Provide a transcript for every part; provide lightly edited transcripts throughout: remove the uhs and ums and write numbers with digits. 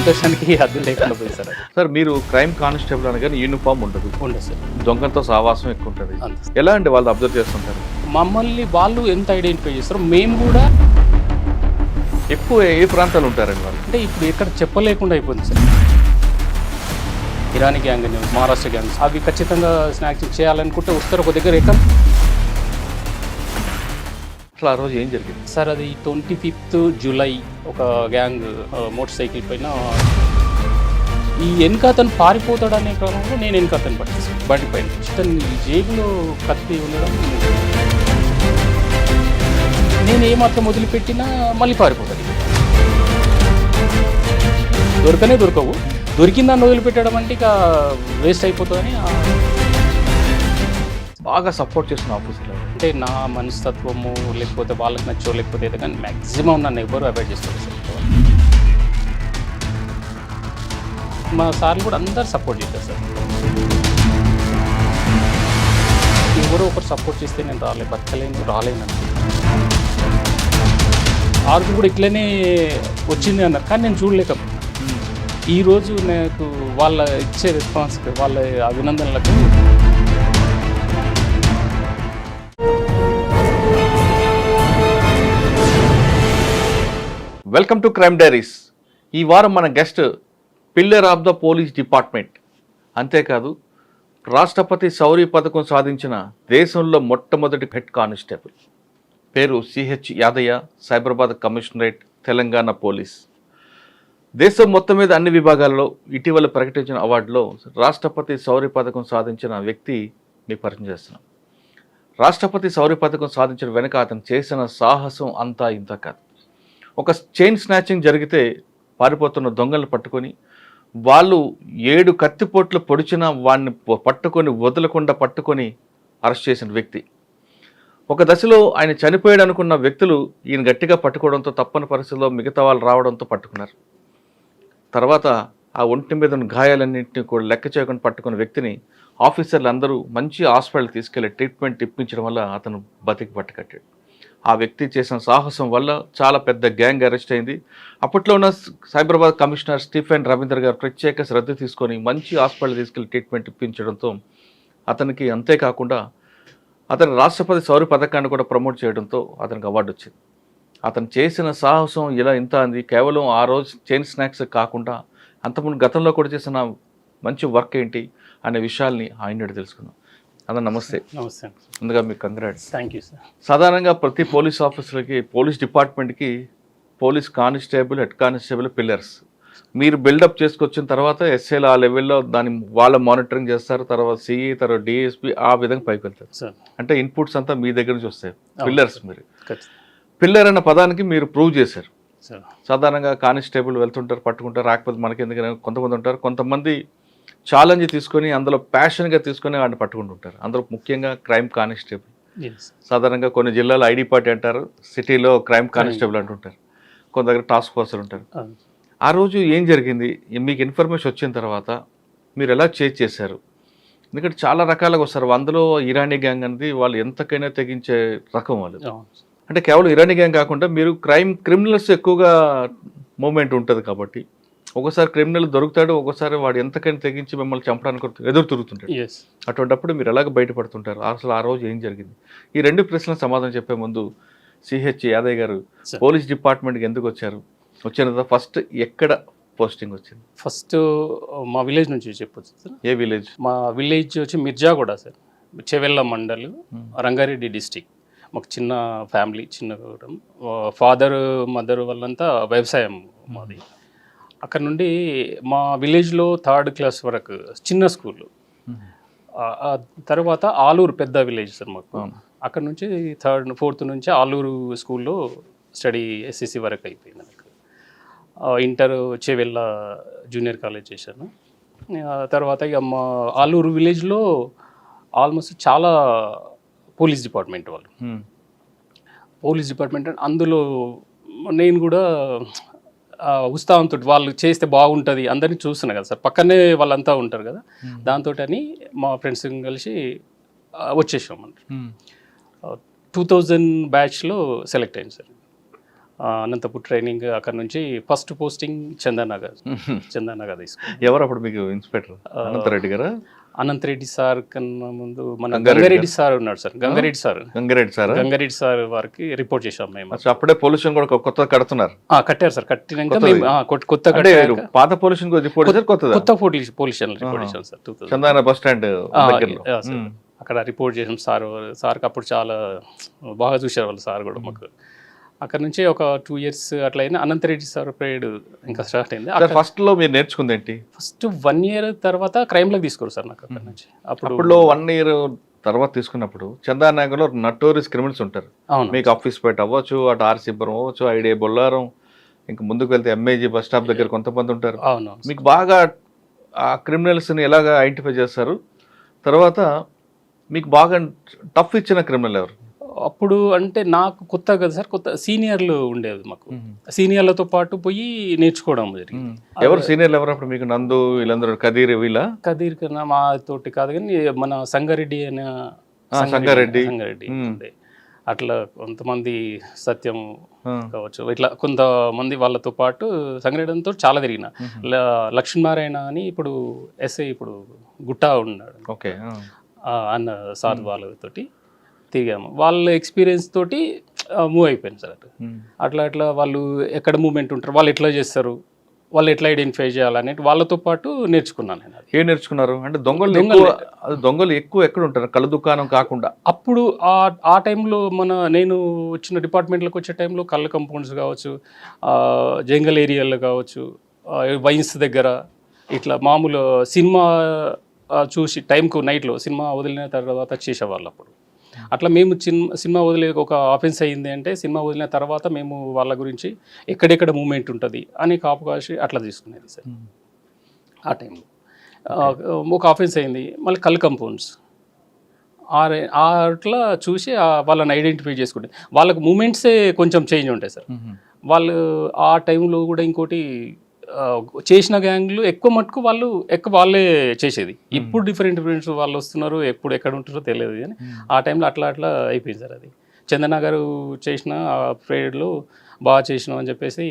సంతోషానికి హద్దు లేకుండా పోయి సార్. అది సార్ మీరు క్రైమ్ కానిస్టేబుల్ అనగానే యూనిఫామ్ ఉండదు, ఉండదు సార్. దొంగలతో సావాసం ఎక్కువ ఉంటుంది. అంతే. ఎలా అండి వాళ్ళు అబ్జర్వ్ చేస్తుంటారు? మమ్మల్ని వాళ్ళు ఎంత ఐడెంటిఫై చేస్తారో మేము కూడా ఎక్కువ ఏ ప్రాంతాలు ఉంటారండి వాళ్ళు? అంటే ఇప్పుడు ఎక్కడ చెప్పలేకుండా అయిపోయింది సార్. ఇరానీ గ్యాంగ్ అని, మహారాష్ట్ర గ్యాంగ్స్ అవి ఖచ్చితంగా స్నాక్స్ చేయాలనుకుంటే వస్తారు ఒక దగ్గర ఎక్కడ. అసలు ఆ రోజు ఏం జరిగింది సార్ అది 25th జూలై ఒక గ్యాంగ్ మోటార్ సైకిల్ పైన ఈ వెనుక అతను పారిపోతాడనే క్రమంలో నేను వెనుక అతను పట్టేసాను బండి పైన. అతను జేబులో కత్తి ఉండడం, నేను ఏమాత్రం వదిలిపెట్టినా మళ్ళీ పారిపోతాడు. దొరకనే దొరకవు, దొరికిందాన్ని వదిలిపెట్టడం అంటే ఇక వేస్ట్ అయిపోతుందని. బాగా సపోర్ట్ చేసిన ఆఫీసర్లు అంటే నా మనస్తత్వము లేకపోతే వాళ్ళకి నచ్చో లేకపోతే ఏదో కానీ మ్యాక్సిమం నన్ను ఎవరు అవాయిడ్ చేస్తారు సార్. మా సార్లు కూడా అందరు సపోర్ట్ చేస్తారు సార్. ఎవరో ఒకరు సపోర్ట్ చేస్తే నేను బతకలేను రాలేను అంటే ఆర్కు కూడా ఇట్లనే వచ్చింది అన్నారు, కానీ నేను చూడలేకపోతున్నా. ఈరోజు నాకు వాళ్ళ ఇచ్చే రెస్పాన్స్, వాళ్ళ అభినందనలకు వెల్కమ్ టు క్రైమ్ డైరీస్. ఈ వారం మన guest pillar of the police department, అంతేకాదు రాష్ట్రపతి శౌర్య పథకం సాధించిన దేశంలో మొట్టమొదటి హెడ్ కానిస్టేబుల్, పేరు CH Yadaiah, Cyberabad commissionerate, Telangana police. దేశం మొత్తం మీద అన్ని విభాగాల్లో ఇటీవల ప్రకటించిన అవార్డులో రాష్ట్రపతి శౌర్య పథకం సాధించిన వ్యక్తి మీకు పరిచయం చేస్తున్నాం. రాష్ట్రపతి శౌర్య పథకం సాధించిన వెనుక అతను చేసిన సాహసం అంతా ఇంత కాదు. ఒక చైన్ స్నాచింగ్ జరిగితే పారిపోతున్న దొంగలను పట్టుకొని వాళ్ళు 7 కత్తిపోట్లు పొడిచిన వాడిని పట్టుకొని వదలకుండా పట్టుకొని అరెస్ట్ చేసిన వ్యక్తి. ఒక దశలో ఆయన చనిపోయాడు అనుకున్న వ్యక్తులు ఈయన గట్టిగా పట్టుకోవడంతో తప్పని పరిస్థితుల్లో మిగతా వాళ్ళు రావడంతో పట్టుకున్నారు. తర్వాత ఆ ఒంటి మీద ఉన్న గాయాలన్నింటినీ కూడా లెక్క చేయకుండా పట్టుకున్న వ్యక్తిని ఆఫీసర్లు అందరూ మంచి హాస్పిటల్ తీసుకెళ్లి ట్రీట్మెంట్ ఇప్పించడం వల్ల అతను బతికి పట్టుకట్టాడు. ఆ వ్యక్తి చేసిన సాహసం వల్ల చాలా పెద్ద గ్యాంగ్ అరెస్ట్ అయింది. అప్పట్లో ఉన్న సైబరాబాద్ కమిషనర్ స్టీఫెన్ రవీందర్ గారు ప్రత్యేక శ్రద్ధ తీసుకొని మంచి హాస్పిటల్ తీసుకెళ్లి ట్రీట్మెంట్ ఇప్పించడంతో అతనికి, అంతేకాకుండా అతను రాష్ట్రపతి శౌర్య పథకాన్ని కూడా ప్రమోట్ చేయడంతో అతనికి అవార్డు వచ్చింది. అతను చేసిన సాహసం ఇలా ఇంత అంది. కేవలం ఆ రోజు చైన్ స్నాక్స్ కాకుండా అంతకుముందు గతంలో కూడా చేసిన మంచి వర్క్ ఏంటి అనే విషయాల్ని ఆయన తెలుసుకుందాం. అన్న నమస్తే. నమస్తే. ముందుగా మీకు కంగ్రాట్స్. Thank you sir. సాధారణంగా ప్రతి పోలీస్ ఆఫీసర్కి, పోలీస్ డిపార్ట్మెంట్కి police constable, head constable pillars. మీరు బిల్డప్ చేసుకొచ్చిన తర్వాత ఎస్ఏలు ఆ లెవెల్లో దాన్ని వాళ్ళ మానిటరింగ్ చేస్తారు, తర్వాత సిఈ, తర్వాత డిఎస్పీ, ఆ విధంగా పైకి వెళ్తారు సార్. అంటే ఇన్పుట్స్ అంతా మీ దగ్గర నుంచి వస్తాయి. పిల్లర్స్ మీరు పిల్లర్ అన్న పదానికి మీరు ప్రూవ్ చేశారు. సాధారణంగా కానిస్టేబుల్ వెళ్తుంటారు, పట్టుకుంటారు, రాకపోతే మనకి ఎందుకని కొంతమంది ఉంటారు. కొంతమంది ఛాలెంజ్ తీసుకొని అందులో ప్యాషన్గా తీసుకొని వాడిని పట్టుకుంటుంటారు. అందులో ముఖ్యంగా క్రైమ్ కానిస్టేబుల్. సాధారణంగా కొన్ని జిల్లాలో ఐడి పార్టీ అంటారు, సిటీలో క్రైమ్ కానిస్టేబుల్ అంటుంటారు, కొంత దగ్గర టాస్క్ ఫోర్స్ ఉంటారు. ఆ రోజు ఏం జరిగింది? మీకు ఇన్ఫర్మేషన్ వచ్చిన తర్వాత మీరు ఎలా చేంజ్ చేశారు? ఎందుకంటే చాలా రకాలుగా వస్తారు. అందులో ఇరానీ గ్యాంగ్ అనేది వాళ్ళు ఎంతకైనా తెగించే రకం వాళ్ళు. అంటే కేవలం ఇరానీ గ్యాంగ్ కాకుండా మీరు క్రిమినల్స్ ఎక్కువగా మూమెంట్ ఉంటుంది కాబట్టి ఒకసారి క్రిమినల్ దొరుకుతాడు, ఒకసారి వాడు ఎంతకైనా తెగించి మిమ్మల్ని చంపడానికి ఎదురు తిరుగుతుంటాడు. అటువంటిప్పుడు మీరు ఎలాగ బయటపడుతుంటారు? అసలు ఆ రోజు ఏం జరిగింది? ఈ 2 ప్రశ్నలకు సమాధానం చెప్పే ముందు సిహెచ్ యాదయ్య గారు పోలీస్ డిపార్ట్మెంట్కి ఎందుకు వచ్చారు? వచ్చిన తర్వాత ఫస్ట్ ఎక్కడ పోస్టింగ్ వచ్చింది? ఫస్ట్ మా విలేజ్ నుంచి చెప్పొచ్చు సార్. ఏ విలేజ్? మా విలేజ్ వచ్చి మిర్జాగూడ సార్, చెవెళ్ళ మండల్, రంగారెడ్డి డిస్టిక్. మాకు చిన్న ఫ్యామిలీ, చిన్న కుటుంబం. ఫాదర్ మదర్ వాళ్ళంతా వ్యవసాయం మాది. అక్కడ నుండి మా విలేజ్లో 3rd క్లాస్ వరకు చిన్న స్కూల్. తర్వాత ఆలూరు పెద్ద విలేజ్ సార్ మాకు. అక్కడ నుంచి 3rd 4th నుంచి ఆలూరు స్కూల్లో స్టడీ ఎస్ఎస్సి వరకు అయిపోయింది నాకు. ఇంటర్ చెవెళ్ళ జూనియర్ కాలేజ్ చేశాను. తర్వాత ఇక మా ఆలూరు విలేజ్లో ఆల్మోస్ట్ చాలా పోలీస్ డిపార్ట్మెంట్ వాళ్ళు. పోలీస్ డిపార్ట్మెంట్ అందులో నేను కూడా ఉత్సాహంతో వాళ్ళు చేస్తే బాగుంటుంది అందరినీ చూస్తున్నా కదా సార్, పక్కనే వాళ్ళంతా ఉంటారు కదా, దాంతో అని మా ఫ్రెండ్స్ కలిసి వచ్చేసాం. 2000 బ్యాచ్లో సెలెక్ట్ అయింది సార్. అనంతపూర్ ట్రైనింగ్ అక్కడ నుంచి ఫస్ట్ పోస్టింగ్ చందనగర్ తీసుకున్నాను. ఎవరు అప్పుడు మీకు ఇన్స్పెక్టర్? అనంతరెడ్డి గారా? అనంతరెడ్డి సార్ కన్నా ముందు మన గంగారెడ్డి సార్ ఉన్నాడు సార్. గంగారెడ్డి సార్ వారికి రిపోర్ట్ చేశాం మేము. అప్పుడే పొల్యూషన్ కూడా కొత్త కడుతున్నారు. కట్టారు సార్. కట్టినాక మేము కొత్త పాత పొల్యూషన్ రిపోర్ట్ కొత్త పొల్యూషన్ రిపోర్ట్ చేశాం సార్. చందాన బస్ స్టాండ్ అక్కడ రిపోర్ట్ చేసాం. సార్కి అప్పుడు చాలా బాగా చూసారు వాళ్ళు సార్ కూడా మాకు. అక్కడ నుంచి ఒక 2 years అట్లా అయినా అనంతరెడ్డి సార్ పీరియడ్ ఇంకా స్టార్ట్ అయింది. ఫస్ట్ లో మీరు నేర్చుకుంది ఏంటి? ఫస్ట్ 1 year తర్వాత క్రైమ్లోకి తీసుకోరు సార్ నాకు అక్కడ నుంచి. అప్పుడు 1 year తర్వాత తీసుకున్నప్పుడు చందానగర్లో నటోరియస్ క్రిమినల్స్ ఉంటారు. మీకు ఆఫీస్ పేట అవ్వచ్చు, అటు ఆర్సీపురం అవ్వచ్చు, ఐడియా బొల్లారం, ఇంకా ముందుకు వెళ్తే ఎంఏజీ బస్ స్టాప్ దగ్గర కొంతమంది ఉంటారు. మీకు బాగా ఆ క్రిమినల్స్ని ఎలాగ ఐడెంటిఫై చేస్తారు? తర్వాత మీకు బాగా టఫ్ ఇచ్చిన క్రిమినల్ ఎవరు? అప్పుడు అంటే నాకు కొత్త కదా సార్, కొత్త సీనియర్లు ఉండేది మాకు. సీనియర్లతో పాటు పోయి నేర్చుకోవడం జరిగింది. ఎవరు సీనియర్లు ఎవరు అప్పుడు మీకు? నందు వీళ్ళందరూ, కదీర్ కదీర్ కన్నా మా తోటి కాదు కానీ మన సంగారెడ్డి అనే సంగారెడ్డి ఉండే. అట్లా కొంతమంది సత్యం కావచ్చు, ఇట్లా కొంతమంది వాళ్ళతో పాటు సంగారెడ్డితో చాలా తిరిగిన. లక్ష్మీనారాయణ అని ఇప్పుడు ఎస్ఐ ఇప్పుడు గుట్టా ఉన్నాడు. ఓకే, అన్న సార్ వాళ్ళతోటి తిరిగాము. వాళ్ళ ఎక్స్పీరియన్స్ తోటి మూవ్ అయిపోయింది సార్. అట్లా వాళ్ళు ఎక్కడ మూవ్మెంట్ ఉంటారు, వాళ్ళు ఎట్లా చేస్తారు, వాళ్ళు ఎట్లా ఐడెంటిఫై చేయాలనేది వాళ్ళతో పాటు నేర్చుకున్నాను నేను. ఏం నేర్చుకున్నారు అంటే? దొంగలు ఎక్కువ ఎక్కడ ఉంటారు? కళ్ళ దుకాణం కాకుండా అప్పుడు ఆ టైంలో నేను వచ్చిన డిపార్ట్మెంట్లోకి వచ్చే టైంలో కళ్ళ కంపౌండ్స్ కావచ్చు, జంగల్ ఏరియాలో కావచ్చు, వైన్స్ దగ్గర ఇట్లా మామూలు సినిమా చూసి టైంకు నైట్లో సినిమా వదిలిన తర్వాత చేసేవాళ్ళు. అప్పుడు అట్లా మేము సినిమా వదిలే ఒక ఆఫెన్స్ అయ్యింది అంటే సినిమా వదిలిన తర్వాత మేము వాళ్ళ గురించి ఎక్కడెక్కడ మూమెంట్ ఉంటుంది అని కాపు కాసి అట్లా తీసుకునేది సార్. ఆ టైంలో ఒక ఆఫెన్స్ అయింది, మళ్ళీ కల్ కంపౌండ్స్ అట్లా చూసి వాళ్ళని ఐడెంటిఫై చేసుకుంటే వాళ్ళకు మూమెంట్సే కొంచెం చేంజ్ ఉంటాయి సార్. వాళ్ళు ఆ టైంలో కూడా ఇంకోటి చేసిన గ్యాంగ్లు ఎక్కువ మటుకు వాళ్ళే చేసేది. ఇప్పుడు డిఫరెంట్ వాళ్ళు వస్తున్నారు, ఎప్పుడు ఎక్కడ ఉంటారో తెలియదు కానీ ఆ టైంలో అట్లా అయిపోయింది సార్. అది చందనగర్ చేసిన ఆ పీరియడ్లో బాగా చేసినాం అని చెప్పేసి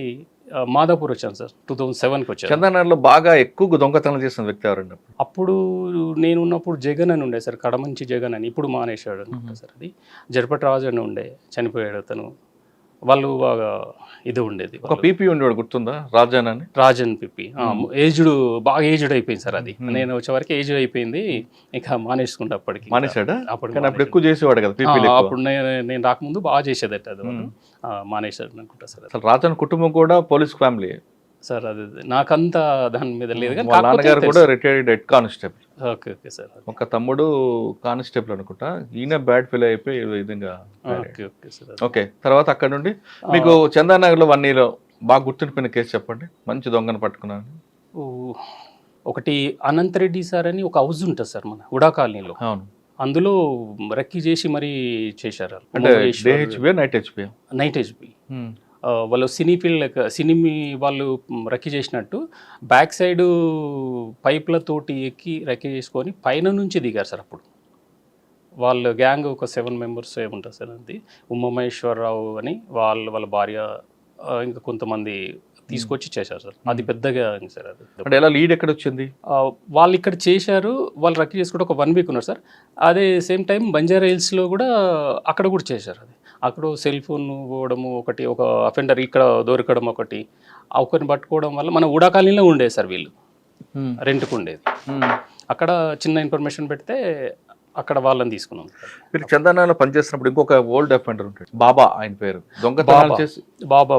మాదాపూర్ వచ్చాను సార్. 2007కి వచ్చాను. చందనగర్లో బాగా ఎక్కువ దొంగతనం చేసిన వ్యక్తి ఎవరండి? అప్పుడు నేను ఉన్నప్పుడు జగన్ అని ఉండే సార్, కడమంచి జగన్ అని. ఇప్పుడు మానేశాడు అనుకుంటా సార్. అది జరపటి రాజు అని ఉండే, చనిపోయాడు అతను. వాళ్ళు బాగా ఇది ఉండేది. ఒక పీపీ ఉండేవాడు, గుర్తుందా? రాజన్ పీపీ. బాగా ఏజ్డ్ అయిపోయింది సార్. అది నేను వచ్చే వరకు ఏజ్ అయిపోయింది, ఇక మానేసుకుంటా. మానేశాడా? అప్పుడు ఎక్కువ చేసేవాడు కదా పీపీ. అప్పుడు నేను రాకముందు బాగా చేసేదట, అది మానేశాడు అనుకుంటా సార్. అసలు రాజన్ కుటుంబం కూడా పోలీస్ ఫ్యామిలీ సార్. అది నాకంతా దాని మీద లేదు కానీ నాన్నగారు కూడా retired head constable. Okay sir. ఒక తమ్ముడు కానిస్టేబుల్ అనుకుంటా. ఈయన బ్యాడ్ ఫీల్ అయిపోయి ఈ విధంగా. ఓకే, తర్వాత అక్కడ నుండి మీకు చందానగర్లో 1 year బాగా గుర్తుండిపోయిన కేసు చెప్పండి. మంచి దొంగను పట్టుకున్నాను. ఒకటి అనంతరెడ్డి సార్ అని ఒక హౌస్ ఉంటుంది సార్ మన ఉడా కాలనీలో. అవును, అందులో రెక్కి చేసి మరీ చేశారు. నైట్ హెచ్పి వాళ్ళు సినీ వాళ్ళు రెక్కి చేసినట్టు బ్యాక్ సైడ్ పైప్లతోటి ఎక్కి రెక్కి చేసుకొని పైన నుంచి దిగారు సార్. అప్పుడు వాళ్ళ గ్యాంగ్ ఒక 7 members ఏముంటారు సార్. అది ఉమామహేశ్వరరావు అని వాళ్ళ భార్య ఇంకా కొంతమంది తీసుకొచ్చి చేశారు సార్. అది పెద్ద గ్యాంగ్ సార్. అది అంటే ఎలా లీడ్ ఎక్కడ వచ్చింది? వాళ్ళు ఇక్కడ చేశారు, వాళ్ళు రెక్కి చేసుకుంటే ఒక 1 week ఉన్నారు సార్. అదే సేమ్ టైం బంజారా హిల్స్లో కూడా అక్కడ కూడా చేశారు. అది అక్కడ సెల్ ఫోన్ పోవడము ఒకటి, ఒక అఫెండర్ ఇక్కడ దొరకడం ఒకరిని పట్టుకోవడం వల్ల మన ఉడా కాలనీలో ఉండేది సార్. వీళ్ళు రెంట్కు ఉండేది. అక్కడ చిన్న ఇన్ఫర్మేషన్ పెడితే అక్కడ వాళ్ళని తీసుకున్నాం. మీరు చందనాలో పనిచేస్తున్నప్పుడు ఇంకొక ఓల్డ్ అఫెండర్ ఉంటాడు, బాబా, ఆయన పేరు. దొంగతనాలు చేసి బాబా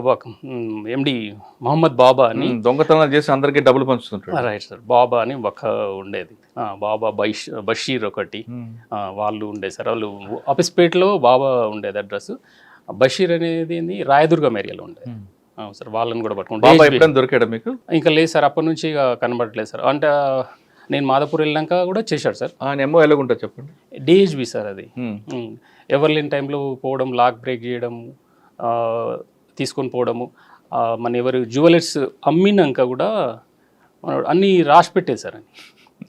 ఎండి మహమ్మద్ బాబా అని దొంగతనాలు చేసి అందరికీ డబ్బులు పంచుతుంటాడు. Right sir. బాబా అని ఒక ఉండేది. బాబా బషీర్ ఒకటి వాళ్ళు ఉండేది సార్. వాళ్ళు ఆఫీస్పేటలో బాబా ఉండేది అడ్రస్. బషీర్ అనేది రాయదుర్గం ఏరియాలో ఉండేది సార్. వాళ్ళని కూడా పట్టుకుంటే దొరికాడు మీకు? ఇంకా లేదు సార్, అప్పటి నుంచి ఇక కనబడట్లేదు సార్. అంటే నేను మాదాపూర్ వెళ్ళాక కూడా చేశాడు సార్. ఎంఓ ఎలాగుంటుంది చెప్పండి? డిహెచ్బి సార్. అది ఎవరు లేని టైంలో పోవడం, లాక్ బ్రేక్ చేయడం, తీసుకొని పోవడము. మన ఎవరు జ్యువెలర్స్ అమ్మినాక కూడా అన్నీ రాసి పెట్టేది సార్. అని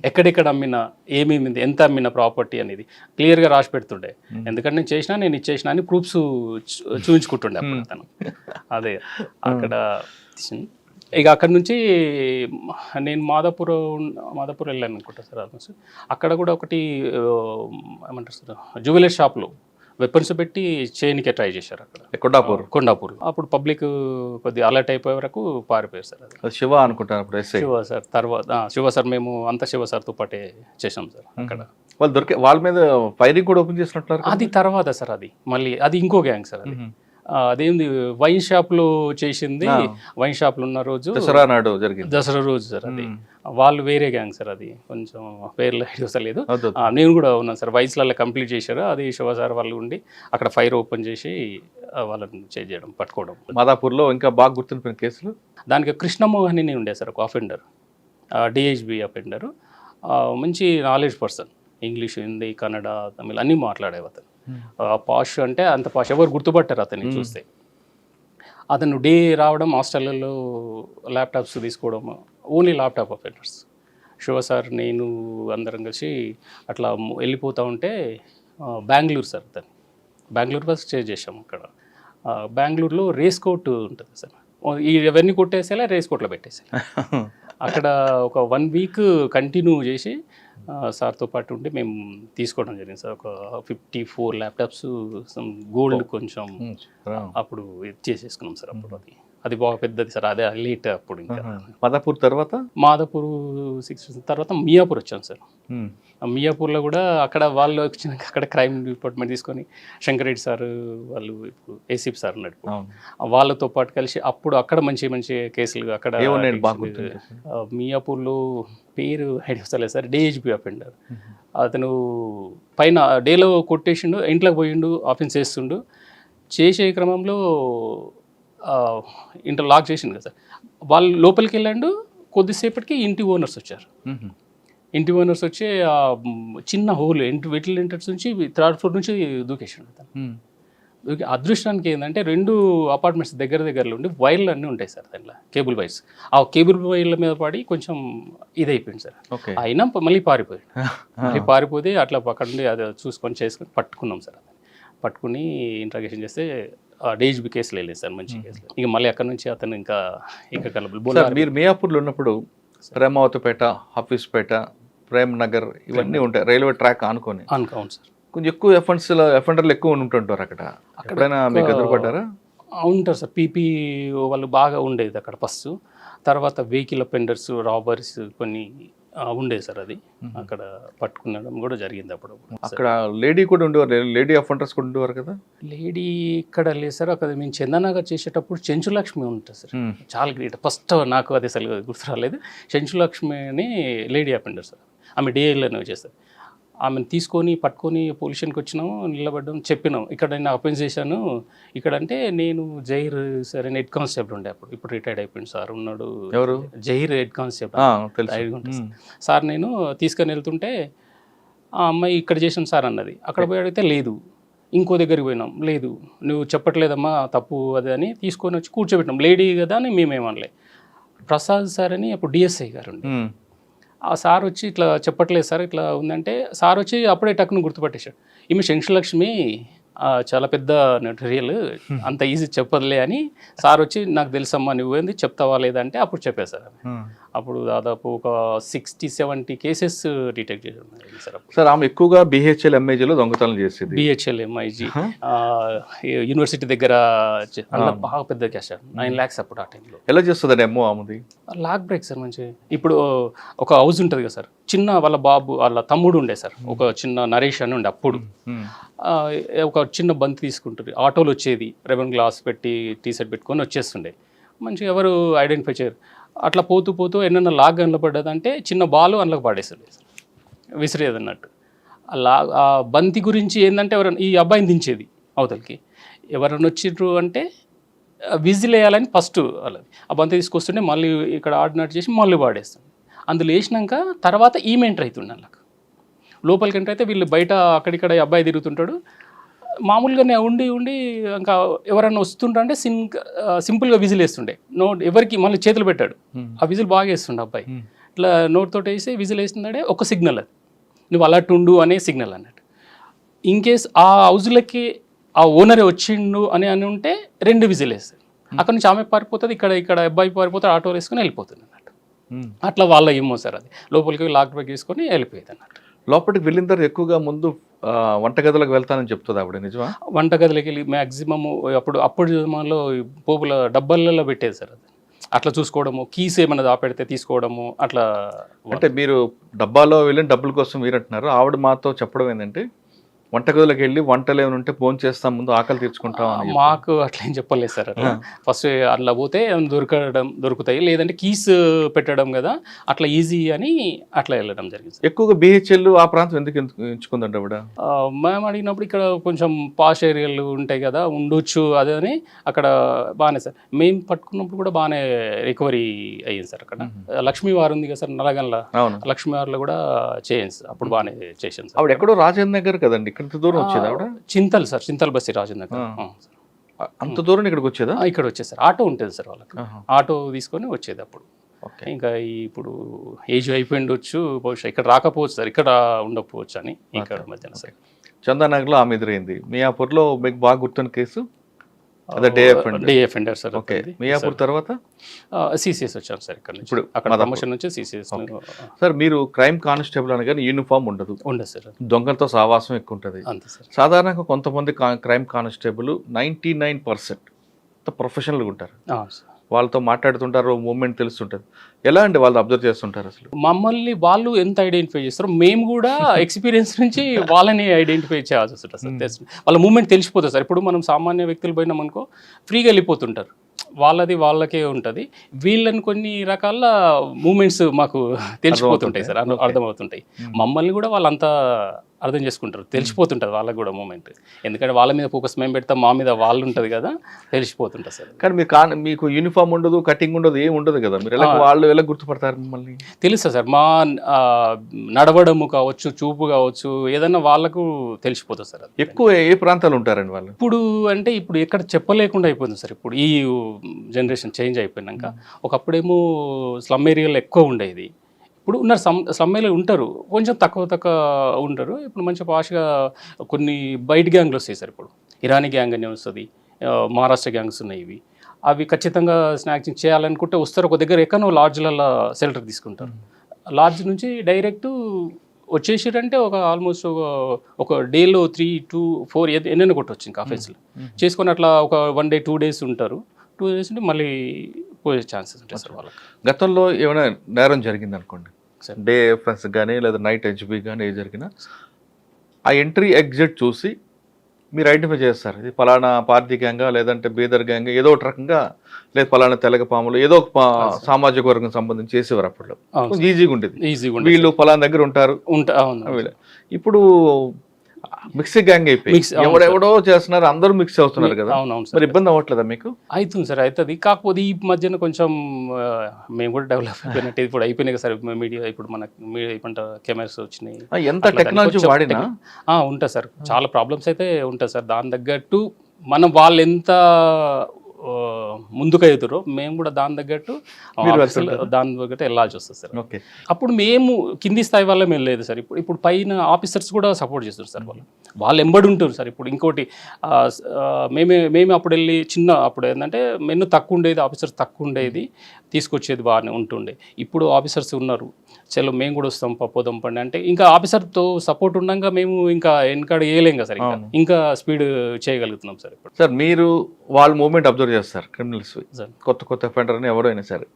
ఎక్కడెక్కడ అమ్మినా, ఏమేమి ఎంత అమ్మిన ప్రాపర్టీ అనేది క్లియర్గా రాసి పెడుతుండే. ఎందుకంటే నేను ఇచ్చేసిన అని ప్రూఫ్స్ చూపించుకుంటుండే అప్పుడు అతను. అదే అక్కడ ఇక అక్కడ నుంచి నేను మాదాపూర్ వెళ్ళాను అనుకుంటా సార్ ఆల్మోస్ట్. అక్కడ కూడా ఒకటి ఏమంటారు సార్, జ్యువెలరీ షాప్లో వెపన్స్ పెట్టి చేయనికే ట్రై చేశారు అక్కడ కొండాపూర్. అప్పుడు పబ్లిక్ కొద్దిగా అలర్ట్ అయిపోయే వరకు పారిపోయారు సార్. అది శివ అనుకుంటాను అప్పుడు. శివ సార్ తర్వాత శివ సార్ మేము అంతా శివ సార్తో పాటే చేసాం సార్ అక్కడ. వాళ్ళు వాళ్ళ మీద ఫైరింగ్ కూడా ఓపెన్ చేసినట్టు. అది తర్వాత సార్, అది మళ్ళీ అది ఇంకో గ్యాంగ్ సార్. అది అదేంది వైన్ షాప్లో చేసింది. వైన్ షాప్లో ఉన్న రోజు దసరా రోజు సార్. అది వాళ్ళు వేరే గ్యాంగ్ సార్. అది కొంచెం పేర్లు వస్తలేదు. నేను కూడా ఉన్నాను సార్. వైన్స్లలో కంప్లీట్ చేశారు. అది శివ సార్ వాళ్ళు ఉండి అక్కడ ఫైర్ ఓపెన్ చేసి వాళ్ళని చేయడం పట్టుకోవడం. మాదాపూర్లో ఇంకా బాగా గుర్తుండిపోయిన కేసులు దానికి కృష్ణమోహన్ అని ఉండే సార్, ఒక అఫెండర్, డిహెచ్బి అఫెండర్. మంచి knowledge person, English, Hindi, Kannada, Tamil అన్నీ మాట్లాడేవి అతను. పాష్ అంటే అంత పాష్, ఎవరు గుర్తుపట్టారు అతన్ని చూస్తే. అతను డే రావడం, హాస్టల్లో ల్యాప్టాప్స్ తీసుకోవడం, only laptop offenders. Shiva sir నేను అందరం కలిసి అట్లా వెళ్ళిపోతూ ఉంటే బెంగళూరు సార్, అతను బెంగళూరు బస్ స్టే చేసాం అక్కడ. బెంగళూరులో రేస్ కోర్ట్ ఉంటుంది సార్. ఇవన్నీ కొట్టేసేలా రేస్ కోర్ట్లో పెట్టేసాను. అక్కడ ఒక 1 వీక్ కంటిన్యూ చేసి సార్తో పాటు ఉండి మేము తీసుకోవడం జరిగింది సార్. ఒక 54 ల్యాప్టాప్స్, గోల్డ్ కొంచెం అప్పుడు ఇది చేసేసుకున్నాం సార్. అప్పుడు అది బాగా పెద్దది సార్. అదే లేట్ అప్పుడు. ఇంకా మాదాపూర్ తర్వాత 6 తర్వాత మియాపూర్ వచ్చాను సార్. మియాపూర్లో కూడా అక్కడ వాళ్ళు వచ్చినాక అక్కడ క్రైమ్ డిపార్ట్మెంట్ తీసుకొని శంకరెడ్డి సార్ వాళ్ళు, ఇప్పుడు ఏసీపీ సార్ ఉన్నాడు, వాళ్ళతో పాటు కలిసి అప్పుడు అక్కడ మంచి మంచి కేసులు అక్కడ. మియాపూర్లో పేరు ఐడియా వస్తలేదు సార్, డిహెచ్బి అఫెండర్. అతను పైన డేలో కొట్టేసిండు, ఇంట్లోకి పోయిండు, ఆఫెన్స్ చేస్తుండు. చేసే క్రమంలో ఇంటర్ లాక్ చేసిండు కదా సార్. వాళ్ళు లోపలికి వెళ్ళండు. కొద్దిసేపటికి ఇంటి ఓనర్స్ వచ్చారు. ఇంటి ఓనర్స్ వచ్చి చిన్న హోల్ వెటిల్ ఎంట్రన్స్ నుంచి 3rd floor నుంచి దూకేసాడు అతను. అదృష్టానికి ఏంటంటే 2 అపార్ట్మెంట్స్ దగ్గరలో ఉండి వైర్లు అన్నీ ఉంటాయి సార్ దాంట్లో, కేబుల్ వైర్స్. ఆ కేబుల్ వైర్ల మీద పడి కొంచెం ఇదైపోయింది సార్. అయినా మళ్ళీ పారిపోయాడు. మళ్ళీ పారిపోతే అట్లా అక్కడ నుండి అది చూసుకొని చేసుకొని పట్టుకున్నాం సార్. అతను పట్టుకుని ఇంట్రాగేషన్ చేస్తే డిహెచ్బి కేసులు వెళ్ళేది సార్, మంచి కేసులు. ఇక మళ్ళీ అక్కడ నుంచి అతను ఇంకా మీరు మియాపూర్లో ఉన్నప్పుడు ప్రేమావతిపేట, హఫీజ్పేట, ప్రేమ్ నగర్ ఇవన్నీ ఉంటాయి, రైల్వే ట్రాక్ అనుకోని. అవును సార్. కొంచెం ఎక్కువ ఎఫెండర్లు ఎక్కువ ఉంటుంటారు అక్కడ. ఎప్పుడైనా మీకు ఎదురుపడ్డారా? ఉంటారు సార్. పీపీ వాళ్ళు బాగా ఉండేది అక్కడ ఫస్ట్. తర్వాత వెహికల్ అఫెండర్స్, రాబర్స్ కొన్ని ఉండేది సార్. అది అక్కడ పట్టుకునడం కూడా జరిగింది అప్పుడు. అక్కడ లేడీ కూడా ఉండేవారు, లేడీ అఫెండర్స్ కూడా ఉండేవారు కదా? లేడీ ఇక్కడ లేదు సార్. అక్కడ మేము చందనగర్ చేసేటప్పుడు చెంచులక్ష్మి ఉంటుంది సార్, చాలా గ్రేట్. ఫస్ట్ నాకు అది అసలు గుర్తు రాలేదు. చెంచులక్ష్మి అని లేడీ అఫెండర్ సార్. ఆమె డేలోనే చేస్తారు. ఆమెను పట్టుకొని పొల్యూషన్కి వచ్చినాము, నిలబడ్డాం, చెప్పినాం ఇక్కడ నేను అఫెన్స్ చేశాను ఇక్కడ. అంటే నేను జహీర్ సార్ అని హెడ్ కానిస్టేబుల్ ఉండే అప్పుడు, ఇప్పుడు రిటైర్డ్ అయిపోయింది సార్. ఉన్నాడు ఎవరు? Zaheer head constable sir. నేను తీసుకొని వెళ్తుంటే ఆ అమ్మాయి ఇక్కడ చేసాను సార్ అన్నది. అక్కడ పోయి అడిగితే లేదు. ఇంకో దగ్గరికి పోయినాం, లేదు నువ్వు చెప్పట్లేదమ్మా తప్పు అది అని తీసుకొని వచ్చి కూర్చోబెట్టినాం. లేడీ కదా అని మేమేమనలే. ప్రసాద్ సార్ అని అప్పుడు డిఎస్ఐ గారు ఉండే. ఆ సార్ వచ్చి ఇట్లా చెప్పట్లేదు సార్ ఇట్లా ఉందంటే, సార్ వచ్చి అప్పుడే టక్కును గుర్తుపట్టేశాడు. ఈమె శంషలక్ష్మి చాలా పెద్ద రియల్, అంత ఈజీ చెప్పదులే అని సార్ వచ్చి, నాకు తెలుసమ్మా నువ్వేంది చెప్తావా లేదంటే అప్పుడు చెప్పేశారు. అప్పుడు దాదాపు ఒక 60-70 కేసెస్ డిటెక్ట్ చేశారు సార్. సార్ ఆమె ఎక్కువగా బిహెచ్ఎల్ ఎంఐజీలో దొంగతనం చేసేది. బిహెచ్ఎల్ ఎంఐజీ యూనివర్సిటీ దగ్గర బాగా పెద్ద క్యాష్, 9 lakhs అప్పుడు ఆ టైంలో. ఎలా చేస్తుందండి ఎమ్మో ఆమెది? Lock break sir. మంచి ఇప్పుడు ఒక హౌస్ ఉంటుంది కదా సార్, చిన్న వాళ్ళ వాళ్ళ తమ్ముడు ఉండే సార్, ఒక చిన్న నరేష్ అని ఉండే అప్పుడు. ఒక చిన్న బంతి తీసుకుంటుంది, ఆటోలు వచ్చేది, రెవెన్ గ్లాస్ పెట్టి టీ-షర్ట్ పెట్టుకొని వచ్చేస్తుండే. మంచిగా ఎవరు ఐడెంటిఫై చేయరు. అట్లా పోతూ ఎన్నన్నా లాగ్ కనపడ్డదంటే చిన్న బాలు అందులోకి పాడేస్తుండే సార్, విసిరేది అన్నట్టు. ఆ బంతి గురించి ఏంటంటే ఎవరైనా ఈ అబ్బాయిని దించేది అవతలకి, ఎవరైనా వచ్చిండ్రు అంటే విజిల్ వేయాలని ఫస్ట్ వాళ్ళది. ఆ బంతి తీసుకొస్తుంటే మళ్ళీ ఇక్కడ ఆడినట్టు చేసి మళ్ళీ పాడేస్తుంది. అందులో వేసినాక తర్వాత ఈమె ఎంటర్ అవుతుండే అందులోకి. లోపలికి ఎంటర్ అయితే వీళ్ళు బయట అక్కడిక్కడ అబ్బాయి తిరుగుతుంటాడు. మామూలుగానే ఉండి ఇంకా ఎవరన్నా వస్తుంటే సింపుల్గా విజిల్ వేస్తుండే. ఎవరికి మళ్ళీ చేతులు పెట్టాడు, ఆ విజిల్ బాగా వేస్తుండే అబ్బాయి. ఇట్లా నోట్తో వేసి విజిల్ వేసిందంటే ఒక సిగ్నల్ అది, నువ్వు అలర్ట్ ఉండు అనే సిగ్నల్ అన్నట్టు. ఇన్ కేస్ ఆ హౌస్లకి ఆ ఓనరే వచ్చిండు అని ఉంటే 2 విజిల్ వేస్తారు. అక్కడ నుంచి ఆమె పారిపోతుంది, ఇక్కడ అబ్బాయి పారిపోతాడు, ఆటో వేసుకొని వెళ్ళిపోతుంది అన్నట్టు. అట్లా వాళ్ళ ఏమో సార్ అది లోపలికి లాక్ బ్రేక్ వేసుకొని వెళ్ళిపోయేది అన్నట్టు. లోపలికి వెళ్ళిన తర్వాత ఎక్కువగా ముందు వంటగదిలోకి వెళ్తానని చెప్తుంది ఆవిడ, నిజమా? వంటగదిలోకి వెళ్ళి మ్యాక్సిమము అప్పుడు జమాలో పోపుల డబ్బాలలో పెట్టేది సార్ అది. అట్లా చూసుకోవడము, కీస్ ఏమైనా దాపెడితే తీసుకోవడము అట్లా. అంటే మీరు డబ్బాలో వెళ్ళిన డబ్బుల కోసం మీరు అంటున్నారు, ఆవిడ మాతో చెప్పడం ఏంటంటే వంటగదిలోకి వెళ్ళి వంటలు ఏమైనా ఉంటే ఫోన్ చేస్తాం, ముందు ఆకలి తీర్చుకుంటాం అని. మాకు అట్లా ఏం చెప్పలేదు సార్. అట్లా ఫస్ట్ అట్లా పోతే దొరుకుతాయి, లేదంటే కీస్ పెట్టడం కదా అట్లా ఈజీ అని అట్లా వెళ్ళడం జరిగింది. ఎక్కువగా బిహెచ్ఎల్ ఆ ప్రాంతం ఎందుకు ఎంచుకుందండి ఆవిడ? మేము అడిగినప్పుడు ఇక్కడ కొంచెం పాష్ ఏరియాలు ఉంటాయి కదా, ఉండొచ్చు అదే అని అక్కడ బాగానే సార్. మేము పట్టుకున్నప్పుడు కూడా బాగానే రికవరీ అయ్యింది సార్. అక్కడ లక్ష్మీవారు ఉంది కదా సార్ నల్లగంలో, లక్ష్మీవారిలో కూడా చేయండి సార్, అప్పుడు బాగానే చేసాను సార్. ఆవిడ ఎక్కడో రాజేంద్ర నగర్ కదండి, ఇక్కడ దూరం వచ్చేది ఆవిడ? చింతల్ సార్, చింతల్ బస్సి రాజేంద్ర నగర్. అంత దూరం ఇక్కడికి వచ్చేదా? ఇక్కడ వచ్చేది సార్, ఆటో ఉంటుంది సార్ వాళ్ళకి, ఆటో తీసుకొని వచ్చేది అప్పుడు. ఇంకా ఇప్పుడు ఏజ్ అయిపోయిండొచ్చు, బహుశా ఇక్కడ రాకపోవచ్చు సార్, ఇక్కడ ఉండకపోవచ్చు అని ఇక్కడ మధ్యాహ్నం సార్. చందానగర్లో ఆమె ఎదురైంది. మియాపూర్లో మీకు బాగా గుర్తున్న కేసు అదే day offender sir. Okay, Miyapur తర్వాత సిసిఎస్ వచ్చాను సార్. ఇక్కడ నుంచి ఇప్పుడు అక్కడ ప్రమోషన్ నుంచి సిసిఎస్. సార్ మీరు క్రైమ్ కానిస్టేబుల్ అనగానే యూనిఫామ్ ఉండదు సార్, దొంగలతో సావాసం ఎక్కువ ఉంటుంది. అంతే సార్. సాధారణంగా కొంతమంది క్రైమ్ కానిస్టేబుల్ 99% ప్రొఫెషనల్గా ఉంటారు, వాళ్ళతో మాట్లాడుతుంటారు, మూమెంట్ తెలుస్తుంటుంది. ఎలా అండి వాళ్ళు అబ్జర్వ్ చేస్తుంటారు? అసలు మమ్మల్ని వాళ్ళు ఎంత ఐడెంటిఫై చేస్తారో మేము కూడా ఎక్స్పీరియన్స్ నుంచి వాళ్ళని ఐడెంటిఫై చేయాల్సి వస్తుంది సార్. వాళ్ళ మూమెంట్ తెలిసిపోతుంది సార్. ఇప్పుడు మనం సామాన్య వ్యక్తులు పోయినాం అనుకో ఫ్రీగా వెళ్ళిపోతుంటారు, వాళ్ళది వాళ్ళకే ఉంటుంది. వీళ్ళని కొన్ని రకాల మూమెంట్స్ మాకు తెలిసిపోతుంటాయి సార్, అర్థమవుతుంటాయి. మమ్మల్ని కూడా వాళ్ళంతా అర్థం చేసుకుంటారు, తెలిసిపోతుంటుంది వాళ్ళకి కూడా మూమెంట్. ఎందుకంటే వాళ్ళ మీద ఫోకస్ మేము పెడతాం, మా మీద వాళ్ళు ఉంటుంది కదా, తెలిసిపోతుంటుంది సార్. కానీ మీకు యూనిఫామ్ ఉండదు, కటింగ్ ఉండదు, ఏం ఉండదు కదా, మీరు వాళ్ళు ఎలా గుర్తుపడతారు మిమ్మల్ని? తెలుసా సార్, మా నడవడము కావచ్చు, చూపు కావచ్చు, ఏదైనా వాళ్ళకు తెలిసిపోతుంది సార్. ఎక్కువ ఏ ప్రాంతాలు ఉంటారండి వాళ్ళు? ఇప్పుడు ఎక్కడ చెప్పలేకుండా అయిపోతుంది సార్. ఇప్పుడు ఈ జనరేషన్ చేంజ్ అయిపోయినాక, ఒకప్పుడేమో స్లమ్ ఏరియాలో ఎక్కువ ఉండేది, ఇప్పుడు ఉన్నారు స్లమ్ ఏరియాలో ఉంటారు, కొంచెం తక్కువ ఉంటారు. ఇప్పుడు మంచిగా పాష్గా కొన్ని బయట గ్యాంగ్లు వస్తాయి సార్. ఇప్పుడు ఇరానీ గ్యాంగ్ అని వస్తుంది, మహారాష్ట్ర గ్యాంగ్స్ ఉన్నాయి. ఇవి అవి ఖచ్చితంగా స్నాక్సింగ్ చేయాలనుకుంటే వస్తారు, ఒక దగ్గర ఎక్కడో లాడ్జ్లలో షెల్టర్ తీసుకుంటారు. లాడ్జ్ నుంచి డైరెక్ట్ వచ్చేసారంటే ఒక ఆల్మోస్ట్ ఒక డేలో 3 to 4 ఎన్నెన్న కొట్టవచ్చు ఇంకా ఆఫీస్లో చేసుకొని అట్లా ఒక 1 day 2 days ఉంటారు. 2 days ఉంటే మళ్ళీ పోయే ఛాన్సెస్ ఉంటాయి సార్ వాళ్ళకి. గతంలో ఏమైనా నేరం జరిగింది అనుకోండి, డే ఎఫ్ఎస్ కానీ లేదా నైట్ హెచ్బి కానీ ఏ జరిగినా ఆ ఎంట్రీ ఎగ్జిట్ చూసి మీరు ఐడెంటిఫై చేస్తారు, ఇది ఫలానా పార్టీ గ్యాంగా లేదంటే బీదర్ గ్యాంగ్, ఏదో ఒక రకంగా, లేదు ఫలానా తెలగపాములు, ఏదో ఒక సామాజిక వర్గం సంబంధించి చేసేవారు. అప్పట్లో ఈజీగా ఉండేది, వీళ్ళు ఫలానా దగ్గర ఉంటారు. ఇప్పుడు మిక్సీ గ్యాంగ్ అయిపోయి ఎవడెవడో చేస్తున్నారు, అందరూ మిక్స్ అవుతున్నారు కదా, మరి ఇబ్బంది అవ్వట్లేదా మీకు? అవుతుంది సార్, అవుతుంది. కాకపోతే ఈ మధ్యన కొంచెం మేము కూడా డెవలప్ అయిపోయినట్టు ఇప్పుడు అయిపోయినాయి సార్ మీడియా. ఇప్పుడు మన మీడియా కెమెరాస్ వచ్చినాయి, ఎంత టెక్నాలజీ వాడినా ఉంటుంది సార్. చాలా ప్రాబ్లమ్స్ అయితే ఉంటుంది సార్. దాని తగ్గట్టు మనం వాళ్ళు ఎంత ముందుకు అవుతారో మేము కూడా దాని తగ్గట్టు వెళ్ళాల్సి వస్తుంది సార్. అప్పుడు మేము కింది స్థాయి వల్ల మేము లేదు సార్. ఇప్పుడు పైన ఆఫీసర్స్ కూడా సపోర్ట్ చేస్తారు సార్. వాళ్ళు ఎంబడి ఉంటారు సార్. ఇప్పుడు ఇంకోటి మేమే అప్పుడు వెళ్ళి అప్పుడు ఏంటంటే మెను తక్కువ ఉండేది, ఆఫీసర్స్ తక్కువ ఉండేది, తీసుకొచ్చేది బాగానే ఉంటుండే. ఇప్పుడు ఆఫీసర్స్ ఉన్నారు, చలో మేము కూడా వస్తాం పోదాం పండి అంటే ఇంకా ఆఫీసర్తో సపోర్ట్ ఉండగా మేము ఇంకా వెనకాడ వేయలేం కదా సార్, ఇంకా స్పీడ్ చేయగలుగుతున్నాం సార్. ఇప్పుడు సార్ మీరు వాళ్ళ మూవ్మెంట్ అబ్జర్వ్ చేస్తారు, క్రిమినల్స్ కొత్త అఫెండర్ అని ఎవరైనా సరే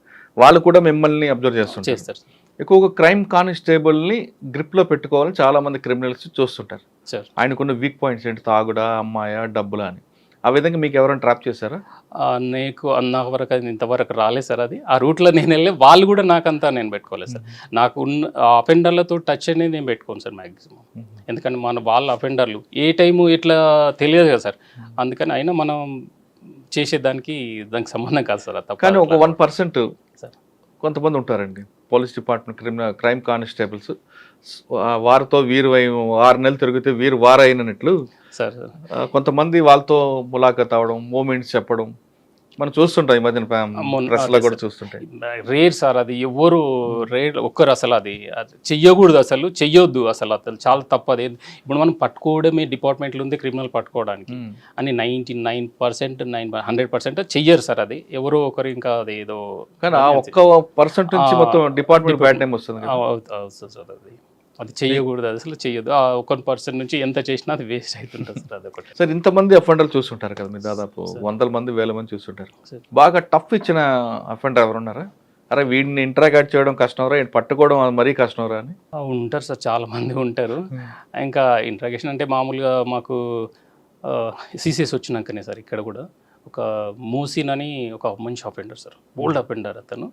వాళ్ళు కూడా మిమ్మల్ని అబ్జర్వ్ చేస్తారు. ఎక్కువగా క్రైమ్ కానిస్టేబుల్ని గ్రిప్లో పెట్టుకోవాలని చాలా మంది క్రిమినల్స్ చూస్తుంటారు. ఆయనకున్న వీక్ పాయింట్స్ ఏంటి, తాగుడా, అమ్మాయా, డబ్బులా అని. ఆ విధంగా మీకు ఎవరైనా ట్రాప్ చేశారా? నాకు వరకు అది ఇంతవరకు రాలేదు సార్. అది ఆ రూట్లో నేను వెళ్ళి వాళ్ళు కూడా నాకంతా నేను పెట్టుకోలేదు సార్. నాకు ఉన్న అఫెండర్లతో టచ్ అనేది నేను పెట్టుకోను సార్ మ్యాక్సిమం. ఎందుకంటే వాళ్ళ అఫెండర్లు ఏ టైము ఇట్లా తెలియదు కదా సార్. అందుకని అయినా మనం చేసేదానికి దానికి సంబంధం కాదు సార్. కానీ ఒక 1% కొంతమంది ఉంటారండి పోలీస్ డిపార్ట్మెంట్ క్రైమ్ కానిస్టేబుల్స్, వారితో వీరు 6 నెలలు తిరిగితే వీరు వారైనట్లు సార్. కొంతమంది వాళ్ళతో ములాఖత్ అవ్వడం, మూమెంట్స్ చెప్పడం, మనం చూస్తుంటాం ఈ మధ్యన ప్రెస్ లో కూడా చూస్తుంటాయి. రేర్ సార్ అది, ఎవరు రేర్ ఒక్కరు అసలు అది చెయ్యకూడదు, అసలు చెయ్యొద్దు అసలు, అసలు చాలా తప్పు అది. ఇప్పుడు మనం పట్టుకోవడమే డిపార్ట్మెంట్లు ఉంది క్రిమినల్ పట్టుకోవడానికి అని 99% 100% చెయ్యరు సార్. అది ఎవరో ఒకరు ఇంకా అది ఏదో, కానీ ఆ ఒక్క పర్సెంట్ నుంచి మొత్తం డిపార్ట్మెంట్ బ్యాడ్ నేమ్ వస్తుంది కదా. అవుతుంది సార్. అది చెయ్యకూడదు, అది అసలు చెయ్యదు. ఆ 1% నుంచి ఎంత చేసినా అది వేస్ట్ అవుతుంటుంది సార్. అదొకటి సార్, ఇంతమంది అఫెండర్లు చూస్తుంటారు కదా మీరు, దాదాపు 100 మంది 1000 మంది చూస్తుంటారు. బాగా టఫ్ ఇచ్చిన అఫెండర్ ఎవరున్నారా? అరే వీడిని ఇంటరాగేట్ చేయడం కష్టంరా, పట్టుకోవడం మరీ కష్టంరా అని ఉంటారు సార్, చాలా మంది ఉంటారు. ఇంకా ఇంట్రాగేషన్ అంటే మామూలుగా మాకు సీసీఎస్ వచ్చినాకనే సార్ ఇక్కడ కూడా ఒక మోసిన్ అని ఒక మంచి అఫెండర్ సార్, బోల్డ్ అఫెండర్ అతను.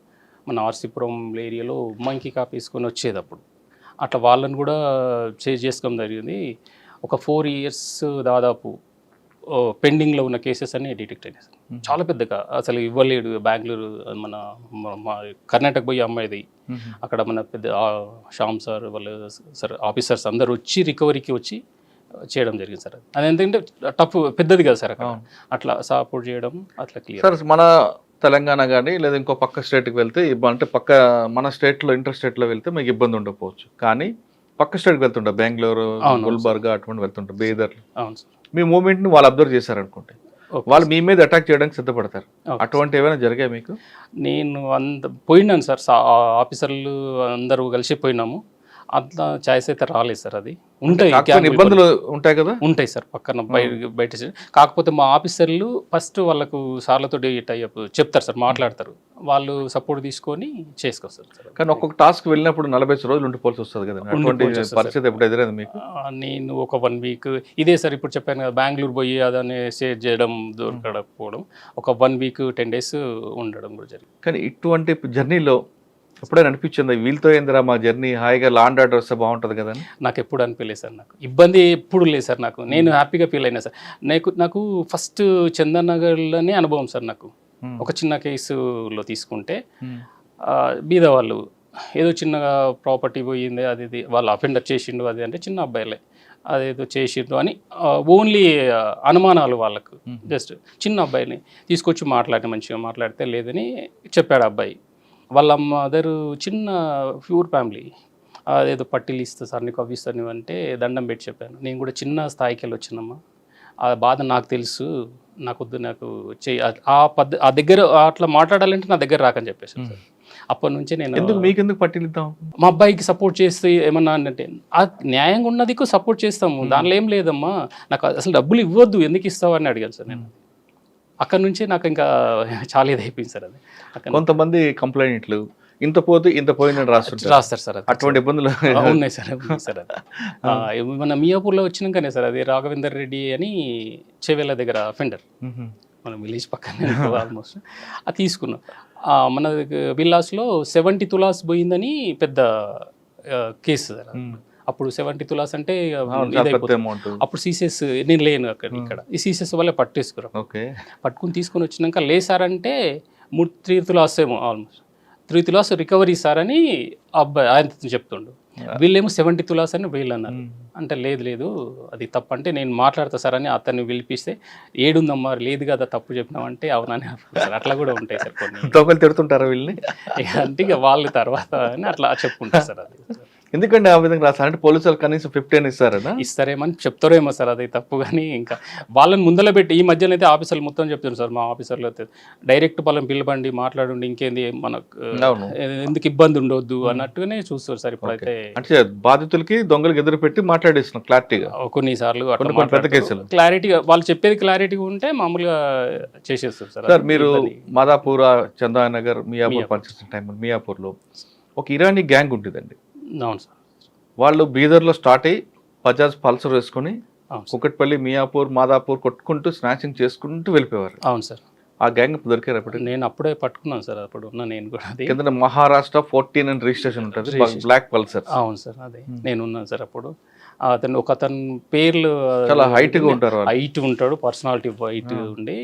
మన ఆర్సీపురం ఏరియాలో మంకీ కాపీ వేసుకొని వచ్చేది అప్పుడు. అట్లా వాళ్ళని కూడా చేసుకోవడం జరిగింది. ఒక 4 years దాదాపు పెండింగ్లో ఉన్న కేసెస్ అన్ని డిటెక్ట్ అయినాయి సార్. చాలా పెద్దగా అసలు ఇవ్వలేడు. బెంగళూరు మన కర్ణాటక పోయి అమ్మాయిది, అక్కడ మన పెద్ద శ్యామ్ సార్ వాళ్ళు సార్ ఆఫీసర్స్ అందరు వచ్చి రికవరీకి వచ్చి చేయడం జరిగింది సార్. అది ఎందుకంటే టఫ్ పెద్దది కదా సార్ అక్కడ, అట్లా సపోర్ట్ చేయడం అట్లా క్లియర్. సార్, మన తెలంగాణ కానీ లేదా ఇంకో పక్క స్టేట్కి వెళ్తే అంటే పక్క మన స్టేట్లో ఇంటర్ స్టేట్లో వెళ్తే మీకు ఇబ్బంది ఉండకపోవచ్చు, కానీ పక్క స్టేట్కి వెళ్తుంటా బెంగళూరు, గుల్బర్గా అటువంటి వెళ్తుంటా, బీదర్. అవును సార్. మీ మూమెంట్ని వాళ్ళు అబ్జర్వ్ చేశారనుకుంటే వాళ్ళు మీ మీద అటాక్ చేయడానికి సిద్ధపడతారు. అటువంటి ఏమైనా జరిగాయి మీకు? నేను పోయినాను సార్, ఆఫీసర్లు అందరూ కలిసి పోయినాము. అట్లా ఛాయిస్ అయితే రాలేదు సార్. అది ఉంటాయి ఇబ్బందులు ఉంటాయి కదా. ఉంటాయి సార్ పక్కన బయట. కాకపోతే మా ఆఫీసర్లు ఫస్ట్ వాళ్ళకు సార్లతో టైప్ చెప్తారు సార్, మాట్లాడతారు, వాళ్ళు సపోర్ట్ తీసుకొని చేసుకొస్తారు సార్. కానీ ఒక్కొక్క టాస్క్ వెళ్ళినప్పుడు 40 రోజులు ఉండిపోవాల్సి వస్తుంది కదా. అటువంటి పరిస్థితి ఎప్పుడు ఎదురైంది మీకు? నేను ఒక 1 week ఇదే సార్, ఇప్పుడు చెప్పాను కదా బెంగళూరు పోయి అదని షేర్ చేయడం దొరకకపోవడం, ఒక 1 week 10 days ఉండడం కూడా జరిగింది. కానీ ఇటువంటి జర్నీలో ఎప్పుడైనా అనిపించింది వీళ్ళతో ఏందిరా మా జర్నీ, హాయిగా లాండ్ ఆర్డర్ వస్తే బాగుంటుంది కదా? నాకు ఎప్పుడు అనిపించలేదు సార్, నాకు ఇబ్బంది ఎప్పుడు లేదు సార్. నేను హ్యాపీగా ఫీల్ అయినా సార్. నాకు ఫస్ట్ చందన్ నగర్లోనే అనుభవం సార్. నాకు ఒక చిన్న కేసులో తీసుకుంటే బీద వాళ్ళు ఏదో చిన్నగా ప్రాపర్టీ పోయింది, అది వాళ్ళు అఫెండర్ చేసిండు, అది అంటే చిన్న అబ్బాయిలే అదేదో చేసిండు అని ఓన్లీ అనుమానాలు వాళ్ళకు. జస్ట్ చిన్న అబ్బాయిని తీసుకొచ్చి మంచిగా మాట్లాడితే లేదని చెప్పాడు అబ్బాయి. వాళ్ళ మదరు చిన్న ప్యూర్ ఫ్యామిలీ, అదేదో పట్టీలు ఇస్తా సార్ నీకు అవి ఇస్తాను అంటే దండం పెట్టి చెప్పాను. నేను కూడా చిన్న స్థాయికి వెళ్ళి వచ్చినమ్మా, ఆ బాధ నాకు తెలుసు, నాకొద్దు, నాకు ఆ దగ్గర అట్లా మాట్లాడాలంటే నా దగ్గర రాకని చెప్పేసాను సార్. అప్పటి నుంచి నేను మీకెందుకు పట్టీలు ఇద్దాం, మా అబ్బాయికి సపోర్ట్ చేస్తే ఏమన్నా అంటే ఆ న్యాయంగా ఉన్నది సపోర్ట్ చేస్తాము, దానిలో ఏం లేదమ్మా, నాకు అసలు డబ్బులు ఇవ్వద్దు, ఎందుకు ఇస్తావు అని అడిగాను సార్ నేను. అక్కడ నుంచి నాకు ఇంకా చాలా ఇది అయిపోయింది సార్. అది కొంతమంది కంప్లైంట్లు ఇంత పోతే ఇంత పోయిందని రాస్తారు సార్. అటువంటి ఇబ్బందులు ఉన్నాయి సార్. సార్ అది మన మియాపూర్లో వచ్చినాకనే సార్, అది రాఘవేందర్ రెడ్డి అని చెవెళ్ళ దగ్గర అఫెండర్, మన విలేజ్ పక్కనే ఆల్మోస్ట్. అది తీసుకున్నాం. మన విల్లాస్లో 70 తులాస్ పోయిందని పెద్ద కేసు సార్. అప్పుడు 70 తులాస్ అంటే అప్పుడు సీసెస్ నేను లేను ఇక్కడ ఈ సీసెస్ వల్ల పట్టేసుకున్నాం. పట్టుకుని తీసుకుని వచ్చినాక లేసారంటే 3 తులాస్ ఏమో, ఆల్మోస్ట్ 3 తులాస్ రికవరీ సార్ అని అబ్బాయి ఆయన చెప్తుండు. వీళ్ళేమో 70 తులాస్ అని వీళ్ళు అన్నారు. అంటే లేదు అది తప్పు అంటే నేను మాట్లాడతా సార్ అని అతన్ని పిలిపిస్తే, ఏడుందమ్మా లేదు కదా తప్పు చెప్పినామంటే అవునని అట్లా కూడా ఉంటాయి సార్ కొన్ని. తిడుతుంటారా వీళ్ళని అంటే ఇక వాళ్ళు తర్వాత అని అట్లా చెప్పుకుంటారు సార్. అది ఎందుకంటే ఆ విధంగా రాస్తారు అంటే పోలీసులు కనీసం 15 ఇస్తారనా? ఇస్తారేమని చెప్తారేమో సార్, అది తప్పు. కానీ ఇంకా వాళ్ళని ముందర పెట్టి ఈ మధ్యన అయితే ఆఫీసర్లు మొత్తం చెప్తున్నారు సార్. మా ఆఫీసర్లు అయితే డైరెక్ట్ వాళ్ళని పిలవండి, మాట్లాడండి, ఇంకేంది మనకు ఎందుకు ఇబ్బంది ఉండొద్దు అన్నట్టుగానే చూస్తారు సార్. ఇప్పుడైతే అంటే బాధితులకి దొంగలకు ఎదురు పెట్టి మాట్లాడేస్తున్నాం క్లారిటీగా. కొన్నిసార్లు పెద్ద కేసులు క్లారిటీగా వాళ్ళు చెప్పేది క్లారిటీగా ఉంటే మామూలుగా చేసేస్తారు సార్. సార్ మీరు మాదాపూర్, చందానగర్, మియాపూర్ పనిచేస్తున్న టైంలో మియాపూర్లో ఒక ఇరానీ గ్యాంగ్ ఉంటుందండి. అవును సార్. వాళ్ళు బీదర్లో స్టార్ట్ అయ్యి బజాజ్ పల్సర్ వేసుకొని కుకట్పల్లి, మియాపూర్, మాదాపూర్ కొట్టుకుంటూ స్నాచింగ్ చేసుకుంటూ వెళ్ళిపోయేవారు. అవును సార్. ఆ గ్యాంగ్ దొరికారు అప్పుడు? నేను అప్పుడే పట్టుకున్నాను సార్. అప్పుడు ఉన్నా నేను కూడా. కింద మహారాష్ట్ర 14 అని రిజిస్ట్రేషన్ ఉంటుంది, బ్లాక్ పల్సర్. అవును సార్, అదే నేను ఉన్నాను సార్ అప్పుడు. అతని పేర్లు చాలా హైట్గా ఉంటారు, హైట్ ఉంటాడు, పర్సనాలిటీ వైట్ ఉండి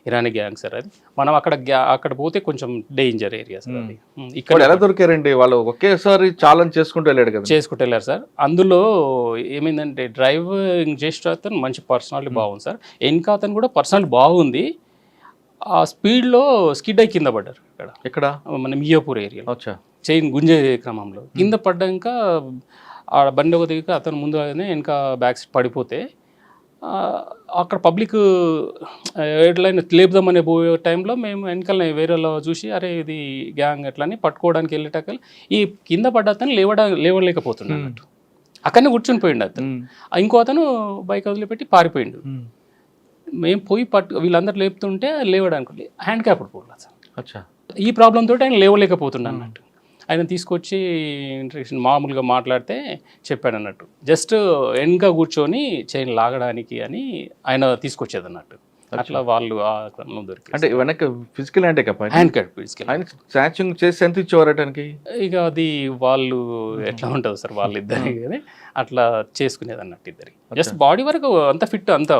ఇరానీ గ్యాంగ్ సార్. అది మనం అక్కడ పోతే కొంచెం డేంజర్ ఏరియా సార్. అది ఇక్కడ ఎలా దొరికారండి? వాళ్ళు ఒకేసారి ఛాలెంజ్ చేసుకుంటూ వెళ్ళాడు కదా? చేసుకుంటూ వెళ్ళారు సార్. అందులో ఏమైందంటే డ్రైవింగ్ చేసిన అతను మంచి పర్సనాలిటీ బాగుంది సార్. ఇంకా అతను కూడా పర్సనాలిటీ బాగుంది. ఆ స్పీడ్లో స్కిడ్ అయి కింద పడ్డారు ఇక్కడ ఎక్కడ? మన మియాపూర్ ఏరియాలో అచ్చా. చైన్ గుంజే క్రమంలో కింద పడ్డాక ఆ బండి ఒక దిగుక అతను ముందుగానే వెనక బ్యాక్ సీట్ పడిపోతే అక్కడ పబ్లిక్ ఎట్లయినా లేపుదామనే పోయే టైంలో మేము వెనకాలనే వేరేలో చూసి అరే ఇది గ్యాంగ్ ఎట్లా అని పట్టుకోవడానికి వెళ్ళేటక్కలు ఈ కింద పడ్డ అతను లేవలేకపోతున్నాడు అన్నట్టు అక్కడనే కూర్చొని పోయిండు అతను. ఇంకో అతను బైక్ వదిలిపెట్టి పారిపోయిండు. మేము పోయి వీళ్ళందరూ లేపుతుంటే లేవడానికి హ్యాండ్ క్యాప్డ్ పోవాలి అసలు. అచ్చా. ఈ ప్రాబ్లం తోటి ఆయన లేవలేకపోతున్నాడు అన్నట్టు. ఆయన తీసుకొచ్చి ఇంట్రెక్షన్ మామూలుగా మాట్లాడితే చెప్పాడు అన్నట్టు జస్ట్ వెనక కూర్చొని చైన్ లాగడానికి అని ఆయన తీసుకొచ్చేది అన్నట్టు. అట్లా వాళ్ళు ఆ క్రమంలో దొరికి అంటే వెనక ఫిజికల్ హ్యాండ్ క్యాప్ ఫిజికల్ ఆయన స్నాచింగ్ చేసి ఎంత ఇచ్చేవారటానికి ఇక అది వాళ్ళు ఎట్లా ఉంటుంది సార్ వాళ్ళిద్దరి కానీ అట్లా చేసుకునేది అన్నట్టు ఇద్దరికి. జస్ట్ బాడీ వరకు అంత ఫిట్ అంత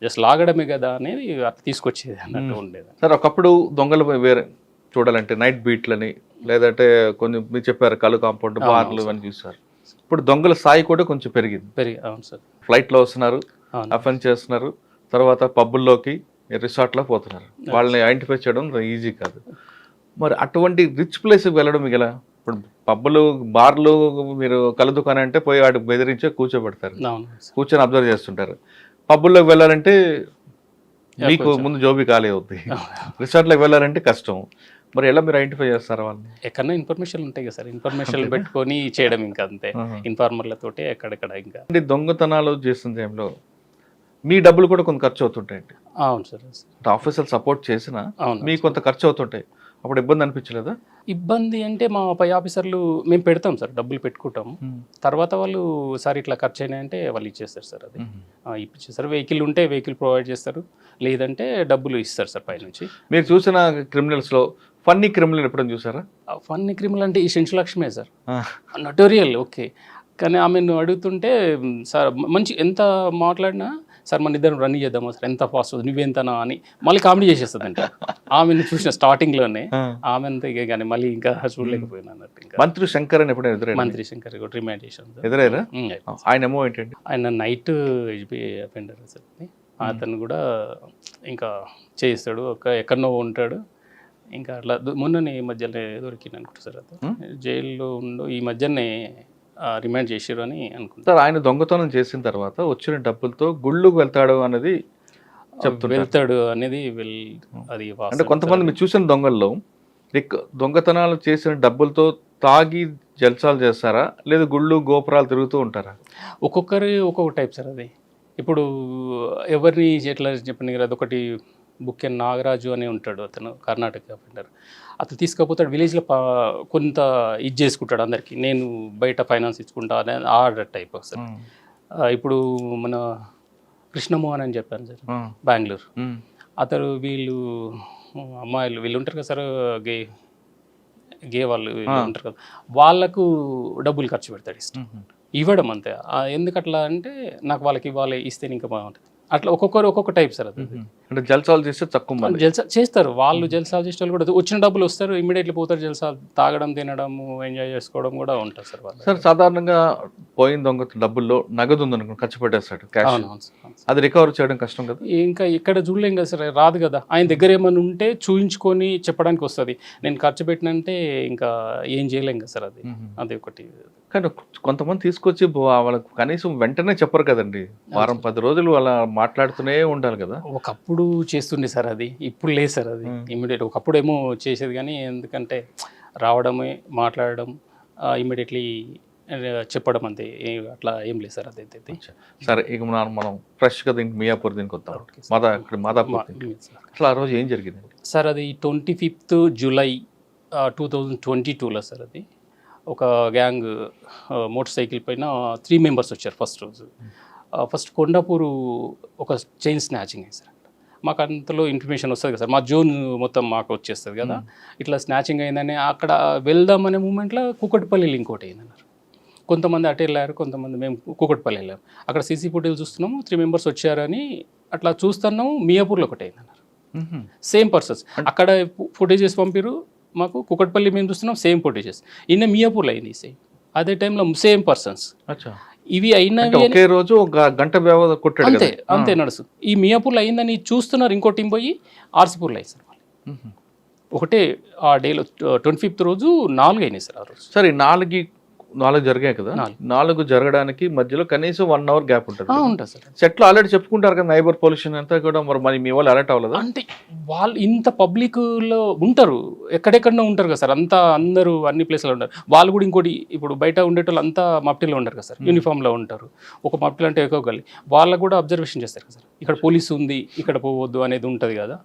జస్ట్ లాగడమే కదా అనేది అట్లా తీసుకొచ్చేది అన్నట్టు ఉండేది. సార్ ఒకప్పుడు దొంగలు వేరే చూడాలంటే నైట్ బీట్లని లేదంటే కొన్ని మీరు చెప్పారు కళ్ళు కాంపౌండ్ బార్లు అని చూసారు. ఇప్పుడు దొంగల స్థాయి కూడా కొంచెం పెరిగింది. అవును సార్. ఫ్లైట్లో వస్తున్నారు, అఫెన్స్ చేస్తున్నారు, తర్వాత పబ్బుల్లోకి రిసార్ట్లో పోతున్నారు. వాళ్ళని ఐడెంటిఫై చేయడం ఈజీ కాదు. మరి అటువంటి రిచ్ ప్లేస్కి వెళ్ళడం మీకు ఎలా? ఇప్పుడు పబ్బులు బార్లు మీరు కళ్ళు దుకాణం అంటే పోయి వాటికి బెదిరించే కూర్చోబెడతారు, కూర్చొని అబ్జర్వ్ చేస్తుంటారు. పబ్బుల్లోకి వెళ్ళాలంటే మీకు ముందు జోబీ ఖాళీ అవుతుంది, రిసార్ట్లోకి వెళ్ళాలంటే కష్టం. మరి ఎలా మీరు ఐడెంటిఫై చేస్తారు వాళ్ళని? ఎక్కడన్నా ఇన్ఫర్మేషన్ ఉంటాయి కదా సార్, ఇన్ఫర్మేషన్ పెట్టుకొని చేయడం ఇంకా అంతే, ఇన్ఫార్మర్లతోటి ఎక్కడెక్కడ. ఇంకా దొంగతనాలు చేస్తున్న టైంలో మీ డబ్బులు కూడా కొంత ఖర్చు అవుతుంటాయండి. అవును సార్. ఆఫీసర్ సపోర్ట్ చేసినా మీకు కొంత ఖర్చు అవుతుంటాయి. అప్పుడు ఇబ్బంది అనిపించలేదా? ఇబ్బంది అంటే మా పై ఆఫీసర్లు మేము పెడతాం సార్, డబ్బులు పెట్టుకుంటాము. తర్వాత వాళ్ళు సార్ ఇట్లా ఖర్చు అయినాయంటే వాళ్ళు ఇచ్చేస్తారు సార్. అది ఇప్పించేస్తారు. వెహికల్ ఉంటే వెహికల్ ప్రొవైడ్ చేస్తారు, లేదంటే డబ్బులు ఇస్తారు సార్ పైనుంచి. మీరు చూసిన క్రిమినల్స్లో ఫన్నీ క్రిమినల్ ఎప్పుడైనా చూసారా? ఫన్నీ క్రిమినల్ అంటే ఈ సెంచులక్ష్మే సార్, నటోరియల్. ఓకే, కానీ ఆమెను అడుగుతుంటే సార్ మంచి ఎంత మాట్లాడినా సార్ మన ఇద్దరం రన్ చేద్దామా సార్, ఎంత ఫాస్ట్ నువ్వెంతనా అని మళ్ళీ కామెడీ చేసేస్తుంది. అంటే ఆమెను చూసిన స్టార్టింగ్లోనే ఆమె అంతా కానీ మళ్ళీ ఇంకా చూడలేకపోయినా అన్నట్టు. ఇంకా మంత్రి శంకర్ అని ఎప్పుడైనా ఎదురైనా? మంత్రి శంకర్ రిమాండ్ చేశాను. ఎదురైనా? ఆయన ఏమో ఏంటండి, ఆయన నైట్ హెచ్బిఐ అఫెండర్ సార్. అతను కూడా ఇంకా చేస్తాడు, ఎక్కడనో ఉంటాడు. ఇంకా అట్లా మొన్ననే ఈ మధ్యలో దొరికింది అనుకుంటా సార్. అతను జైల్లో ఈ మధ్యనే రిమాండ్ చేసారు అని అనుకుంటారు. సార్ ఆయన దొంగతనం చేసిన తర్వాత వచ్చిన డబ్బులతో గుళ్ళకు వెళ్తాడు అనేది వెళ్తాడు అనేది అది అంటే కొంతమంది మీరు చూసిన దొంగల్లో దొంగతనాలు చేసిన డబ్బులతో తాగి జల్సాలు చేస్తారా, లేదా గుళ్ళు గోపురాలు తిరుగుతూ ఉంటారా? ఒక్కొక్కరు ఒక్కొక్క టైప్ సార్. అది ఇప్పుడు ఎవరిని ఎట్లా చెప్పండి కదా, అదొకటి బుక్కెన్ నాగరాజు అని ఉంటాడు, అతను కర్ణాటక అఫెండర్. అతను తీసుకపోతాడు విలేజ్లో కొంత ఇది చేసుకుంటాడు అందరికీ, నేను బయట ఫైనాన్స్ ఇచ్చుకుంటా అనే ఆర్డర్ టైప్ సార్. ఇప్పుడు మన కృష్ణమోహన్ అని చెప్పాను సార్, బెంగళూరు. అతను వీళ్ళు అమ్మాయిలు వీళ్ళు ఉంటారు కదా సార్, గే వాళ్ళు ఉంటారు కదా, వాళ్ళకు డబ్బులు ఖర్చు పెడతాడు, ఇష్టం ఇవ్వడం అంతే. ఎందుకట్లా అంటే నాకు వాళ్ళకి ఇవ్వాలి, ఇస్తే ఇంకా బాగుంటుంది. అట్లా ఒక్కొక్కరు ఒక్కొక్క టైప్ సార్. అది అంటే జల్సాలు చేస్తే తక్కువ జల్సా చేస్తారు వాళ్ళు, జల్సాలు చేసే వాళ్ళు కూడా వచ్చిన డబ్బులు వస్తారు, ఇమీడియట్లీ పోతారు. జల్సాలు తాగడం, తినడం, ఎంజాయ్ చేసుకోవడం కూడా ఉంటుంది సార్ వాళ్ళు. సార్ సాధారణంగా పోయిన దొంగ డబ్బుల్లో నగదు ఉందనుకో ఖర్చు పెట్టేస్తాడు, క్యాష్. అది రికవర్ చేయడం కష్టం కదా. ఇంకా ఇక్కడ చూడలేం కదా సార్, రాదు కదా. ఆయన దగ్గర ఏమైనా ఉంటే చూయించుకొని చెప్పడానికి వస్తుంది. నేను ఖర్చు పెట్టినంటే ఇంకా ఏం చేయలేం కదా సార్. అది ఒకటి. కానీ కొంతమంది తీసుకొచ్చి వాళ్ళకు కనీసం వెంటనే చెప్పరు కదండి, వారం 10 రోజులు అలా మాట్లాడుతూనే ఉండాలి కదా. ఒకప్పుడు చేస్తుండే సార్, అది ఇప్పుడు లేదు సార్. అది ఇమీడియట్ ఒకప్పుడు ఏమో చేసేది, కానీ ఎందుకంటే రావడమే మాట్లాడడం ఇమీడియట్లీ చెప్పడం అంతే, అట్లా ఏం లేదు సార్. అదైతే సరే. ఇక మనం ఫ్రెష్గా దీనికి మియాపూర్ దీనికి వద్దాం. మాదాపూర్ అసలు ఆ రోజు ఏం జరిగింది సార్? అది 25th జూలై 2022లో సార్. అది ఒక గ్యాంగ్ మోటార్ సైకిల్ పైన 3 మెంబర్స్ వచ్చారు ఫస్ట్ రోజు. ఫస్ట్ కొండాపూరు ఒక చైన్ స్నాచింగ్ అయింది సార్. మాకు అంతలో ఇన్ఫర్మేషన్ వస్తుంది కదా సార్, మా జోన్ మొత్తం మాకు వచ్చేస్తుంది కదా, ఇట్లా స్నాచింగ్ అయిందని. అక్కడ వెళ్దామనే మూమెంట్లో కూకట్పల్లిలో ఇంకోటి అయిందన్నారు. కొంతమంది అటు వెళ్ళారు, కొంతమంది మేము కూకట్పల్లి వెళ్ళాము. అక్కడ సీసీ ఫుటేజ్ చూస్తున్నాము, 3 మెంబర్స్ వచ్చారని అట్లా చూస్తున్నాము. మియాపూర్లో ఒకటి అయిందన్నారు, సేమ్ పర్సన్స్. అక్కడ ఫుటేజెస్ పంపిరు మాకు, కూకట్పల్లి మేము చూస్తున్నాం సేమ్ ఫుటేజెస్. ఇన్న మియాపూర్లో అయింది సేమ్, అదే టైంలో సేమ్ పర్సన్స్. ఇవి అయినవి అంటే ఒకే రోజు ఒక గంట వ్యవధి కొట్టాడు అంతే కదా. అంతే నడుసు. ఈ మియాపూర్లో అయిందని చూస్తున్నారు, ఇంకో టీం పోయి ఆర్సీపూర్లో అయింది సార్. మ్మ్. ఒకటే ఆ డేలో 25th రోజు 4 అయినాయి సార్ ఆ రోజు. సరే, నాలుగు జరిగాయి కదా, 4 జరగడానికి మధ్యలో కనీసం 1 hour గ్యాప్ ఉంటుంది. ఉంటుంది సార్. సెట్లో ఆల్రెడీ చెప్పుకుంటారు కదా నైబర్ పొల్యూషన్ అంతా కూడా, మరి మీ వాళ్ళు అలర్ట్ అవ్వలేదా? అంటే వాళ్ళు ఇంత పబ్లిక్లో ఉంటారు, ఎక్కడెక్కడో ఉంటారు కదా సార్, అంతా అందరూ అన్ని ప్లేస్లో ఉంటారు. వాళ్ళు కూడా ఇంకోటి, ఇప్పుడు బయట ఉండేటోళ్ళు అంతా మప్టిలో ఉంటారు కదా సార్, యూనిఫామ్లో ఉంటారు. ఒక మప్టిలో అంటే ఎక్కువ గల్లి, వాళ్ళకు కూడా అబ్జర్వేషన్ చేస్తారు కదా సార్, ఇక్కడ పోలీసు ఉంది ఇక్కడ పోవద్దు అనేది ఉంటుంది కదా.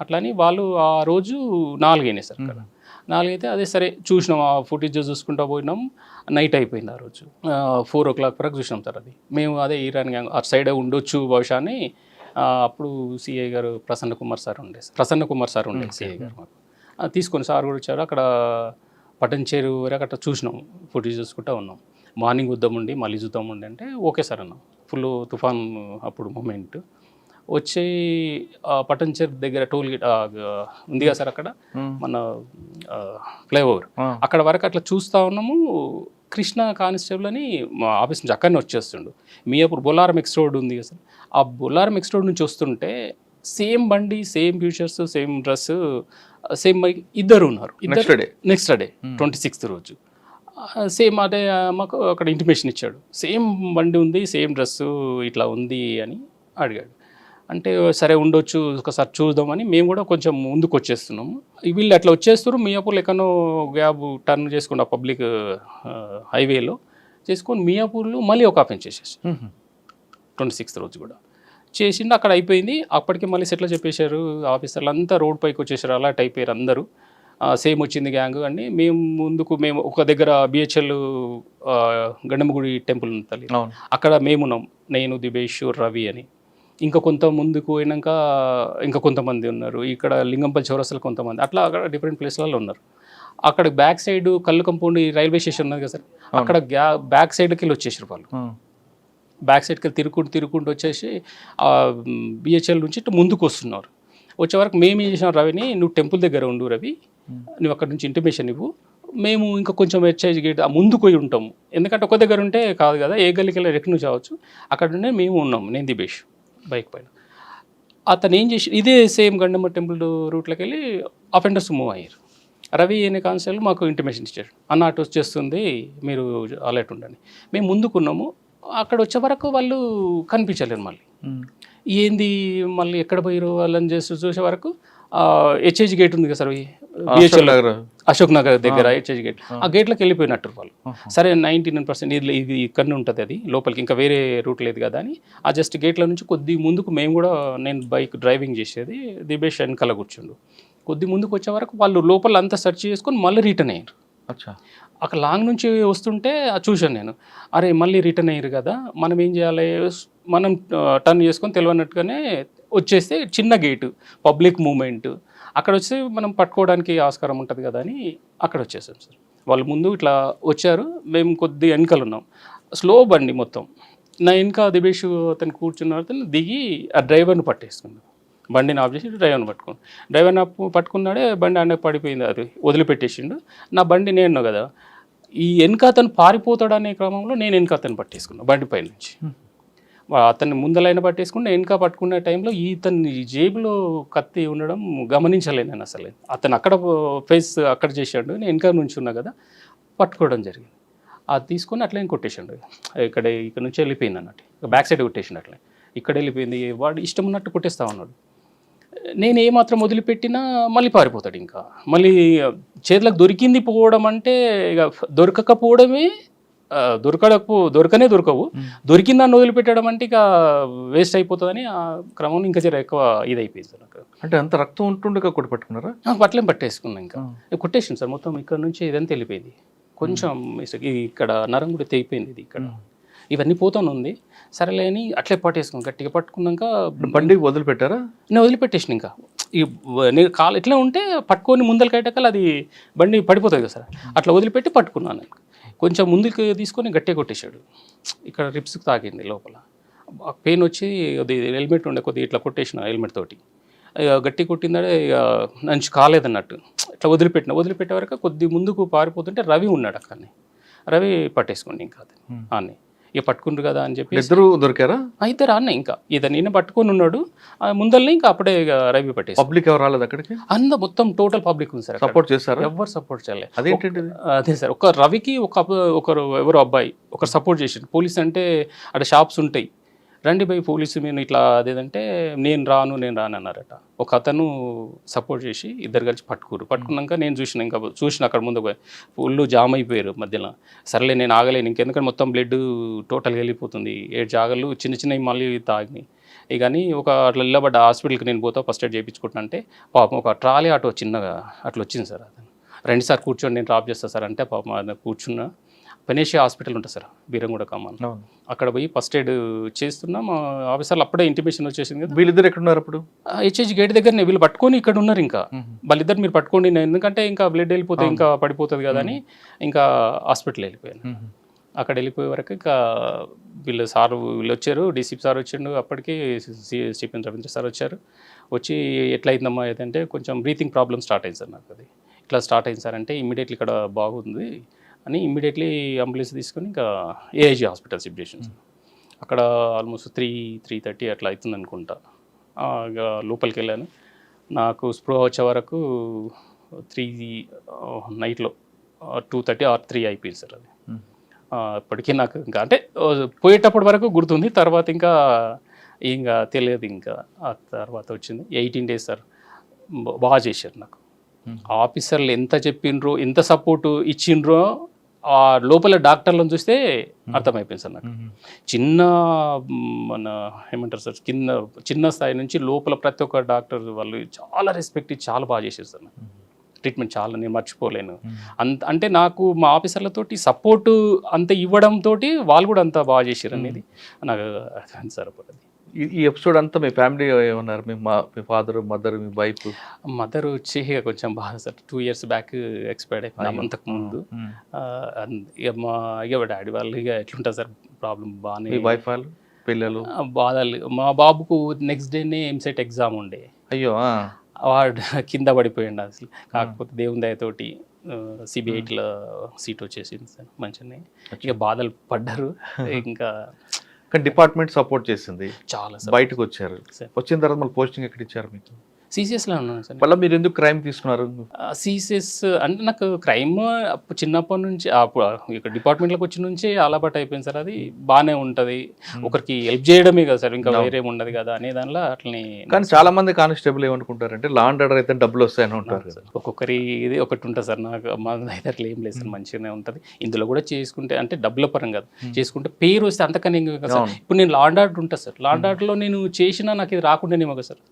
అట్లని వాళ్ళు ఆ రోజు 4 అయినాయి సార్. అక్కడ 4 అయితే అదే సరే చూసినాం, ఆ ఫుటేజ్ చూసుకుంటూ పోయినాం. నైట్ అయిపోయింది ఆ రోజు, 4 o'clock వరకు చూసినాం సార్. అది మేము అదే ఇరాన్ గ్యాంగ్ ఆ సైడే ఉండొచ్చు బహుశా అని. అప్పుడు సిఐ గారు ప్రసన్న కుమార్ సార్ ఉండే సిఐ గారు మాకు తీసుకొని సార్ కూడా వచ్చారు. అక్కడ పటంచేరు వరకు అట్లా చూసినాం, ఫుటేజ్ చూసుకుంటూ ఉన్నాం. మార్నింగ్ చూద్దామండి మళ్ళీ చూద్దామండి అంటే ఓకే సార్ అన్నాం. ఫుల్ తుఫాన్ అప్పుడు మూమెంట్ వచ్చి పటంచేరు దగ్గర టోల్ గేట్ ఉంది కదా సార్, అక్కడ మన ఫ్లైఓవర్ అక్కడ వరకు అట్లా చూస్తూ ఉన్నాము. కృష్ణ కానిస్టేబుల్ అని మా ఆఫీస్ నుంచి అక్కడనే వచ్చేస్తుండు. మియాపూర్ బొల్లారం ఎక్స్ రోడ్ ఉంది కదా సార్, ఆ బొల్లారం ఎక్స్ రోడ్ నుంచి వస్తుంటే సేమ్ బండి, same futures, same dress, same bike, ఇద్దరు ఉన్నారు. నెక్స్ట్ డే 26th రోజు సేమ్ అదే మాకు అక్కడ ఇంటిమేషన్ ఇచ్చాడు. సేమ్ బండి ఉంది, సేమ్ డ్రెస్సు ఇట్లా ఉంది అని అడిగాడు. అంటే సరే ఉండొచ్చు ఒకసారి చూద్దామని మేము కూడా కొంచెం ముందుకు వచ్చేస్తున్నాము. వీళ్ళు అట్లా వచ్చేస్తారు, మియాపూర్లో ఎక్కడో గ్యాబ్ టర్న్ చేసుకుని ఆ పబ్లిక్ హైవేలో చేసుకొని మియాపూర్లో మళ్ళీ ఒక ఆఫెన్స్ చేసేసి 26th రోజు కూడా చేసిండు. అక్కడ అయిపోయింది. అప్పటికి మళ్ళీ సెటిల్ చెప్పేశారు ఆఫీసర్లు అంతా, రోడ్ పైకి వచ్చేసారు, అలర్ట్ అయిపోయారు అందరూ. సేమ్ వచ్చింది గ్యాంగ్ అని. మేము ఒక దగ్గర బిహెచ్ఎల్ గండమ్మగుడి టెంపుల్ ఉంటుంది, అక్కడ మేమున్నాం, నేను, దిబేష్, రవి అని. ఇంకా కొంత ముందుకు పోయినాక ఇంకా కొంతమంది ఉన్నారు. ఇక్కడ లింగంపల్లి చౌరస్తలో కొంతమంది, అట్లా అక్కడ డిఫరెంట్ ప్లేస్లలో ఉన్నారు. అక్కడ బ్యాక్ సైడ్ కళ్ళు కంపౌండ్ రైల్వే స్టేషన్ ఉన్నది కదా సార్, అక్కడ బ్యాక్ సైడ్కి వెళ్ళి వచ్చేసారు వాళ్ళు. బ్యాక్ సైడ్కి వెళ్ళి తిరుక్కుంటూ వచ్చేసి బిహెచ్ఎల్ నుంచి ఇటు ముందుకు వస్తున్నారు. వచ్చే వరకు మేము ఏం చేసాం, రవిని నువ్వు టెంపుల్ దగ్గర ఉండు రవి, నువ్వు అక్కడ నుంచి ఇంటిమేషన్ ఇవ్వు, మేము ఇంకా కొంచెం హెచ్ఐజీ గేట్ ముందుకు పోయి ఉంటాము. ఎందుకంటే ఒక దగ్గర ఉంటే కాదు కదా, ఏ గల్లికి వెళ్ళి రెక్ నుంచి అవ్వచ్చు. అక్కడ ఉండే మేము ఉన్నాము, నేను దిబేష్ బైక్ పైన. అతను ఏం చేసి ఇదే సేమ్ గండమ్మ టెంపుల్ రూట్లోకి వెళ్ళి అఫెండర్స్ మూవ్ అయ్యారు. రవి అనే కానిస్టేబుల్ మాకు ఇంటిమేషన్ ఇచ్చాడు, అన్న అటు వచ్చేస్తుంది మీరు అలర్ట్ ఉండండి. మేము ముందుకున్నాము. అక్కడ వచ్చే వరకు వాళ్ళు కనిపించలేరు. మళ్ళీ ఏంది మళ్ళీ ఎక్కడ పోయారు వాళ్ళని చేసి చూసే వరకు హెచ్ఐజీ గేట్ ఉంది కదా సార్, బిహెచ్ఎల్ అశోక్ నగర్ దగ్గర హెచ్ఐజీ గేట్, ఆ గేట్లోకి వెళ్ళిపోయినట్టు వాళ్ళు. సరే 99% ఇది ఇక్కడనే ఉంటుంది, అది లోపలికి ఇంకా వేరే రూట్ లేదు కదా అని ఆ జస్ట్ గేట్ల నుంచి కొద్ది ముందుకు మేము కూడా, నేను బైక్ డ్రైవింగ్ చేసేది, దిబేష్ వెనకాల కూర్చుండు. కొద్ది ముందుకు వచ్చే వరకు వాళ్ళు లోపల అంతా సెర్చ్ చేసుకొని మళ్ళీ రిటర్న్ అయ్యారు. అక్కడ లాంగ్ నుంచి వస్తుంటే చూశాను నేను, అరే మళ్ళీ రిటర్న్ అయ్యారు కదా, మనం ఏం చేయాలి, మనం టర్న్ చేసుకొని తెలియనట్టుగానే వచ్చేస్తే చిన్న గేటు, పబ్లిక్ మూమెంట్, అక్కడ వచ్చి మనం పట్టుకోవడానికి ఆస్కారం ఉంటుంది కదా అని అక్కడ వచ్చేసాం సార్. వాళ్ళు ముందు ఇట్లా వచ్చారు, మేము కొద్ది వెనకలు ఉన్నాం, స్లో బండి మొత్తం. నా వెనక దిబేష్ అతను కూర్చున్న అతను దిగి ఆ డ్రైవర్ని పట్టేసుకున్నాడు, బండిని ఆఫ్ చేసి డ్రైవర్ని డ్రైవర్ని పట్టుకున్నాడే బండి అన్న పడిపోయింది, అది వదిలిపెట్టేసిండు. నా బండి నేను కదా, ఈ వెనక అతను పారిపోతాడనే క్రమంలో నేను వెనక అతను పట్టేసుకున్నాను బండిపై నుంచి. అతన్ని ముందలైన పట్టేసుకుంటే వెనక పట్టుకునే టైంలో ఇతన్ని జేబులో కత్తి ఉండడం గమనించలేను నేను అసలు. అతను అక్కడ ఫేస్ అక్కడ చేశాడు, నేను వెనక నుంచి ఉన్నా కదా, పట్టుకోవడం జరిగింది. అది తీసుకొని అట్లే కొట్టేసాడు. ఇక్కడ నుంచి వెళ్ళిపోయింది అన్నట్టు, బ్యాక్ సైడ్ కొట్టేసిండు, అట్లా ఇక్కడ వెళ్ళిపోయింది. వాడు ఇష్టం ఉన్నట్టు కొట్టేస్తా ఉన్నాడు. నేను ఏమాత్రం వదిలిపెట్టినా మళ్ళీ పారిపోతాడు. ఇంకా మళ్ళీ చేతులకు దొరికింది పోవడం అంటే ఇక దొరకకపోవడమే, దొరకవు, దొరికిందాన్ని వదిలిపెట్టడం అంటే ఇక వేస్ట్ అయిపోతుందని ఆ క్రమంలో ఇంకా జర ఎక్కువ ఇది అయిపోయింది సార్ నాకు. అంటే అంత రక్తం ఉంటుండగా కొట్టి పట్టుకున్నారా? పట్లేం పట్టేసుకున్నాం, ఇంకా కొట్టేసింది సార్ మొత్తం. ఇక్కడ నుంచి ఇదంతా వెళ్ళిపోయింది, కొంచెం ఇక్కడ నరం కూడా తెగిపోయింది, ఇది ఇక్కడ ఇవన్నీ పోతాను ఉంది. సరేలే అని అట్లే పట్టేసుకున్నాం, గట్టిగా పట్టుకున్నాక బండి వదిలిపెట్టారా? నేను వదిలిపెట్టేసిన, ఇంకా ఈ కాలు ఇట్లా ఉంటే పట్టుకొని ముందలకి అయ్యేటకల్ అది బండి పడిపోతుంది కదా సార్, అట్లా వదిలిపెట్టి పట్టుకున్నాను. కొంచెం ముందుకు తీసుకొని గట్టిగా కొట్టేశాడు, ఇక్కడ రిప్స్కి తాకింది లోపల, పెయిన్ వచ్చి అది హెల్మెట్ ఉండే కొద్దిగా ఇట్లా కొట్టేసిన హెల్మెట్ తోటి, ఇక గట్టి కొట్టిందంటే ఇక నంచి కాలేదన్నట్టు ఇట్లా వదిలిపెట్టే వరకు కొద్ది ముందుకు పారిపోతుంటే రవి ఉన్నాడు అక్కడనే, రవి పట్టేసుకోండి ఇంకా అతను అన్నీ. ఇక పట్టుకుండ్రు కదా అని చెప్పి ఇద్దరు దొరికారా? ఇద్దరు అన్న ఇంకా ఇతను ఈయన పట్టుకొని ఉన్నాడు, ముందల్ని ఇంకా అప్పుడే ఇక రైల్వే పట్టేసి పబ్లిక్ ఎవరు రాలేదు అక్కడికి? మొత్తం టోటల్ పబ్లిక్ ఉంది సార్. సపోర్ట్ చేశారా? ఎవరు సపోర్ట్ చేయలేదు. అదేంటండి? అదే సార్, ఒక రవికి ఒకరు ఎవరు అబ్బాయి ఒకరు సపోర్ట్ చేసారు. పోలీస్ అంటే అక్కడ షాప్స్ ఉంటాయి, రండి భయ్ పోలీసు మీరు ఇట్లా అదేదంటే నేను రాను అన్నారట. ఒక అతను సపోర్ట్ చేసి ఇద్దరు కలిసి పట్టుకున్నాక నేను చూసిన అక్కడ ముందు ఫుల్ జామ్ అయిపోయారు మధ్యలో. సర్లే నేను ఆగలేను ఇంకెందుకంటే మొత్తం బ్లడ్ టోటల్గా వెళ్ళిపోతుంది, 7 జాగలు చిన్నవి మళ్ళీ తాగినాయి. ఇక కానీ అట్లా నిలబడ్డ హాస్పిటల్కి నేను పోతా ఫస్ట్ ఎయిడ్ చేయించుకుంటున్నా అంటే పాపం ఒక ట్రాలీ ఆటో చిన్నగా అట్లా వచ్చింది సార్. అతను రండి సార్ కూర్చోండి నేను డ్రాప్ చేస్తాను సార్ అంటే పాపం కూర్చున్నా. పెనేషియా హాస్పిటల్ ఉంటుంది సార్ బీరంగూడ కమాన్, అక్కడ పోయి ఫస్ట్ ఎయిడ్ చేస్తున్నా. మా ఆఫీసర్లు అప్పుడే ఇంటిమేషన్ వచ్చేసింది కదా. వీళ్ళిద్దరు ఎక్కడ ఉన్నారు అప్పుడు? హెచ్హెచ్ గేట్ దగ్గరనే వీళ్ళు పట్టుకొని ఇక్కడ ఉన్నారు. ఇంకా వాళ్ళిద్దరు మీరు పట్టుకోండి, ఎందుకంటే ఇంకా బ్లడ్ వెళ్ళిపోతే ఇంకా పడిపోతుంది కదా అని ఇంకా హాస్పిటల్ వెళ్ళిపోయాను. అక్కడ వెళ్ళిపోయే వరకు ఇంకా వీళ్ళు వచ్చారు, డీసీపీ సార్ వచ్చిండు, అప్పటికి స్టీఫెన్ రవీంద్ర సార్ వచ్చారు. వచ్చి ఎట్లా అయిందమ్మా ఏదంటే కొంచెం బ్రీతింగ్ ప్రాబ్లమ్ స్టార్ట్ అయింది సార్ నాకు. అది ఇట్లా స్టార్ట్ అయింది సార్ అంటే ఇమ్మీడియట్లీ ఇక్కడ బాగుంది అని ఇమ్మీడియట్లీ అంబులెన్స్ తీసుకొని ఇంకా ఏఐజీ హాస్పిటల్ షిఫ్ట్ చేసాను సార్. అక్కడ ఆల్మోస్ట్ 3:30 అట్లా అవుతుంది అనుకుంటా. ఇక లోపలికి వెళ్ళాను. నాకు స్పృహ వచ్చే వరకు 3 నైట్లో 2:30 or 3 అయిపోయింది సార్. అది అప్పటికీ నాకు ఇంకా అంటే పోయేటప్పటి వరకు గుర్తుంది, తర్వాత ఇంకా తెలియదు. ఇంకా ఆ తర్వాత వచ్చింది 18 days సార్. బాగా చేశారు నాకు ఆఫీసర్లు, ఎంత చెప్పిండ్రో ఎంత సపోర్టు ఇచ్చిండ్రో ఆ లోపల డాక్టర్లను చూస్తే అర్థమైపోయింది సార్ నాకు. మన ఏమంటారు సార్, చిన్న స్థాయి నుంచి లోపల ప్రతి ఒక్క డాక్టర్ వాళ్ళు చాలా రెస్పెక్ట్ ఇచ్చి చాలా బాగా చేశారు సార్. నాకు ట్రీట్మెంట్ చాలా నేను మర్చిపోలేను. అంటే నాకు మా ఆఫీసర్లతోటి సపోర్టు అంత ఇవ్వడంతో వాళ్ళు కూడా అంత బాగా చేశారు అనేది నాకు అర్థమైంది సార్. అప్పుడు ఈ ఎపిసోడ్ అంతా మీ ఫ్యామిలీ ఏమన్నారు? మీ ఫాదర్, మదర్, మీ వైఫ్? మదర్ వచ్చి కొంచెం బాగా సార్ 2 years బ్యాక్ ఎక్స్పైర్డ్ అయిపోయింది. అంతకు ముందు ఇక డాడీ వాళ్ళు ఇక ఎట్లుంటుంది సార్ ప్రాబ్లం బాగానే. మీ వైఫ్ వాళ్ళు పిల్లలు బాధలు? మా బాబుకు నెక్స్ట్ డేనే ఎంసెట్ ఎగ్జామ్ ఉండే. అయ్యో, వాడు కింద పడిపోయిండు అసలు. కాకపోతే దేవుని దయతోటి CBITలో సీట్ వచ్చేసింది సార్ మంచిగానే. ఇక బాధలు పడ్డారు. ఇంకా డిపార్ట్మెంట్ సపోర్ట్ చేసింది, చాలా బయటకు వచ్చారు. వచ్చిన తర్వాత మళ్ళీ పోస్టింగ్ ఎక్కడ ఇచ్చారు మీకు? CCSలో ఉన్నాను సార్. మళ్ళీ మీరు ఎందుకు క్రైమ్ తీసుకున్నారు? CCS అంటే నాకు క్రైమ్ చిన్నప్పటి నుంచి ఇక్కడ డిపార్ట్మెంట్లోకి వచ్చి నుంచి అలవాటు అయిపోయింది సార్. అది బాగానే ఉంటుంది, ఒకరికి హెల్ప్ చేయడమే కదా సార్, ఇంకా వేరే ఉండదు కదా అనే దానిలో అట్లనే. కానీ చాలా మంది కానిస్టేబుల్ ఏమనుకుంటారంటే లా అండ్ ఆర్డర్ అయితే డబ్బులు వస్తాయని ఉంటారు సార్. ఒక్కొక్కరి ఇది ఒకటి ఉంటుంది సార్. నాకు అయితే అట్లా ఏం లేదు సార్, మంచిగానే ఉంటుంది. ఇందులో కూడా చేసుకుంటే అంటే డబ్బుల పరంగా చేసుకుంటే పేరు వస్తే అంతకని సార్. ఇప్పుడు నేను లా అండ్ ఆర్డర్ ఉంటుంది సార్, లా అండ్ ఆర్డర్లో నేను చేసినా నాకు ఇది రాకుండానేమో కదా సార్,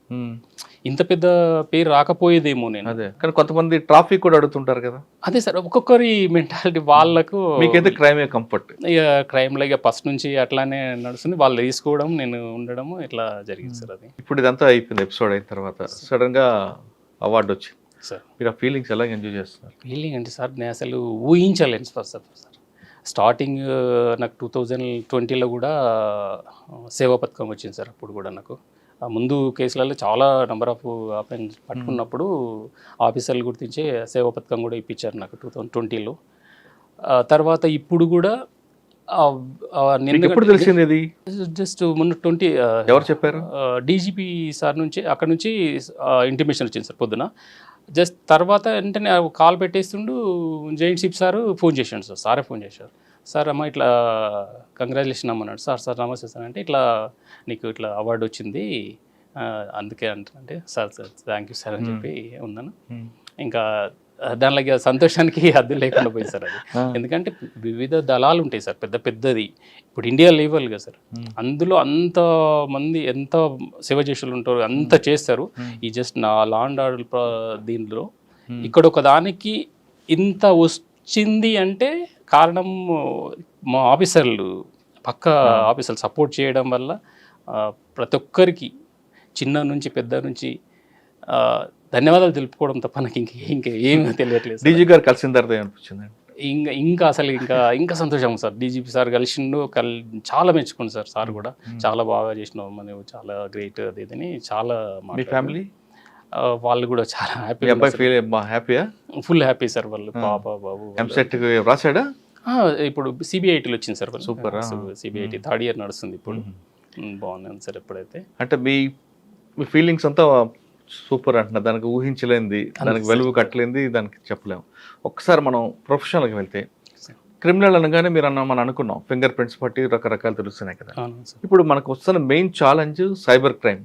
ఇంత పెద్ద పేరు రాకపోయేదేమో నేను. అదే కానీ కొంతమంది ట్రాఫిక్ కూడా అడుగుతుంటారు కదా. అదే సార్, ఒక్కొక్కరి మెంటాలిటీ వాళ్ళకు. మీకైతే క్రైమే కంఫర్ట్? ఇక క్రైమ్లో ఇక ఫస్ట్ నుంచి అట్లానే నడుస్తుంది, వాళ్ళు తీసుకోవడం నేను ఉండడము ఇట్లా జరిగింది సార్. అది ఇప్పుడు ఇదంతా అయిపోయింది, ఎపిసోడ్ అయిన తర్వాత సడన్గా అవార్డు వచ్చింది సార్. మీరు ఆ ఫీలింగ్స్ ఎలా ఎంజాయ్ చేస్తున్నారు? ఫీలింగ్ అంటే సార్ నేను అసలు ఊహించలేను సార్. స్టార్టింగ్ నాకు 2020లో కూడా సేవా పథకం వచ్చింది సార్. అప్పుడు కూడా నాకు ముందు కేసులలో చాలా నెంబర్ ఆఫ్ అఫెన్స్ పట్టుకున్నప్పుడు ఆఫీసర్లు గుర్తించే సేవా పథకం కూడా ఇప్పించారు నాకు 2020లో. తర్వాత ఇప్పుడు కూడా ఎప్పుడు తెలిసింది ఇది? జస్ట్ మొన్న 20 ఎవరు చెప్పారు? డీజీపీ సార్ నుంచి అక్కడ నుంచి ఇంటిమేషన్ వచ్చింది సార్ పొద్దున. జస్ట్ తర్వాత వెంటనే కాల్ పెట్టేస్తుండు జైంట్ సిప్ సార్ ఫోన్ చేశాడు సార్. సారే ఫోన్ చేశారు, సార్ అమ్మ ఇట్లా కంగ్రాచులేషన్ అమ్మన్నాడు. సార్ నమస్తే సార్ అంటే ఇట్లా నీకు ఇట్లా అవార్డు వచ్చింది అందుకే అంటే సార్ థ్యాంక్ యూ సార్ అని చెప్పి ఉన్నాను. ఇంకా దానిలో సంతోషానికి హద్దు లేకుండా పోయింది సార్. అది ఎందుకంటే వివిధ దళాలు ఉంటాయి సార్, పెద్దది ఇప్పుడు ఇండియా లెవెల్గా సార్. అందులో అంత మంది ఎంత సేవ చేసేలు ఉంటారు, అంత చేస్తారు. ఈ జస్ట్ నా లా అండ్ ఆర్డర్ దీనిలో ఇక్కడ ఒక దానికి ఇంత వచ్చింది అంటే కారణం మా ఆఫీసర్లు, పక్క ఆఫీసర్లు సపోర్ట్ చేయడం వల్ల ప్రతి ఒక్కరికి చిన్న నుంచి పెద్ద నుంచి ధన్యవాదాలు తెలుపుకోవడం తప్ప నాకు ఇంకా ఏమీ తెలియట్లేదు. డీజీ గారు కలిసిన తర్వాత ఏమనిపించింది? ఇంకా అసలు ఇంకా సంతోషం సార్. డీజీపీ సార్ కలిసిండు, చాలా మెచ్చుకుంది సార్. సార్ కూడా చాలా బాగా చేసినావు, మనం చాలా గ్రేట్ అది ఇదని చాలా. మీ ఫ్యామిలీ వాళ్ళు కూడా చాలా హ్యాపీ, హ్యాపీయా? Full happy sir. వాళ్ళు పాప బాబు ఎంసెట్ రాశాడా? ఇప్పుడు సిబిఐటీలో వచ్చింది sir. Super, CBIT third year నడుస్తుంది ఇప్పుడు. బాగున్నాను సార్ ఇప్పుడైతే. అంటే మీ ఫీలింగ్స్ అంతా సూపర్ అంటున్నా, దానికి ఊహించలేనిది, దానికి వెలుగు కట్టలేనిది, దానికి చెప్పలేము. ఒక్కసారి మనం ప్రొఫెషనల్కి వెళ్తే క్రిమినల్ అనగానే మనం అనుకున్నాం ఫింగర్ ప్రింట్స్ బట్టి రకరకాలు తెలుస్తున్నాయి కదా. ఇప్పుడు మనకు వస్తున్న మెయిన్ ఛాలెంజ్ సైబర్ క్రైమ్.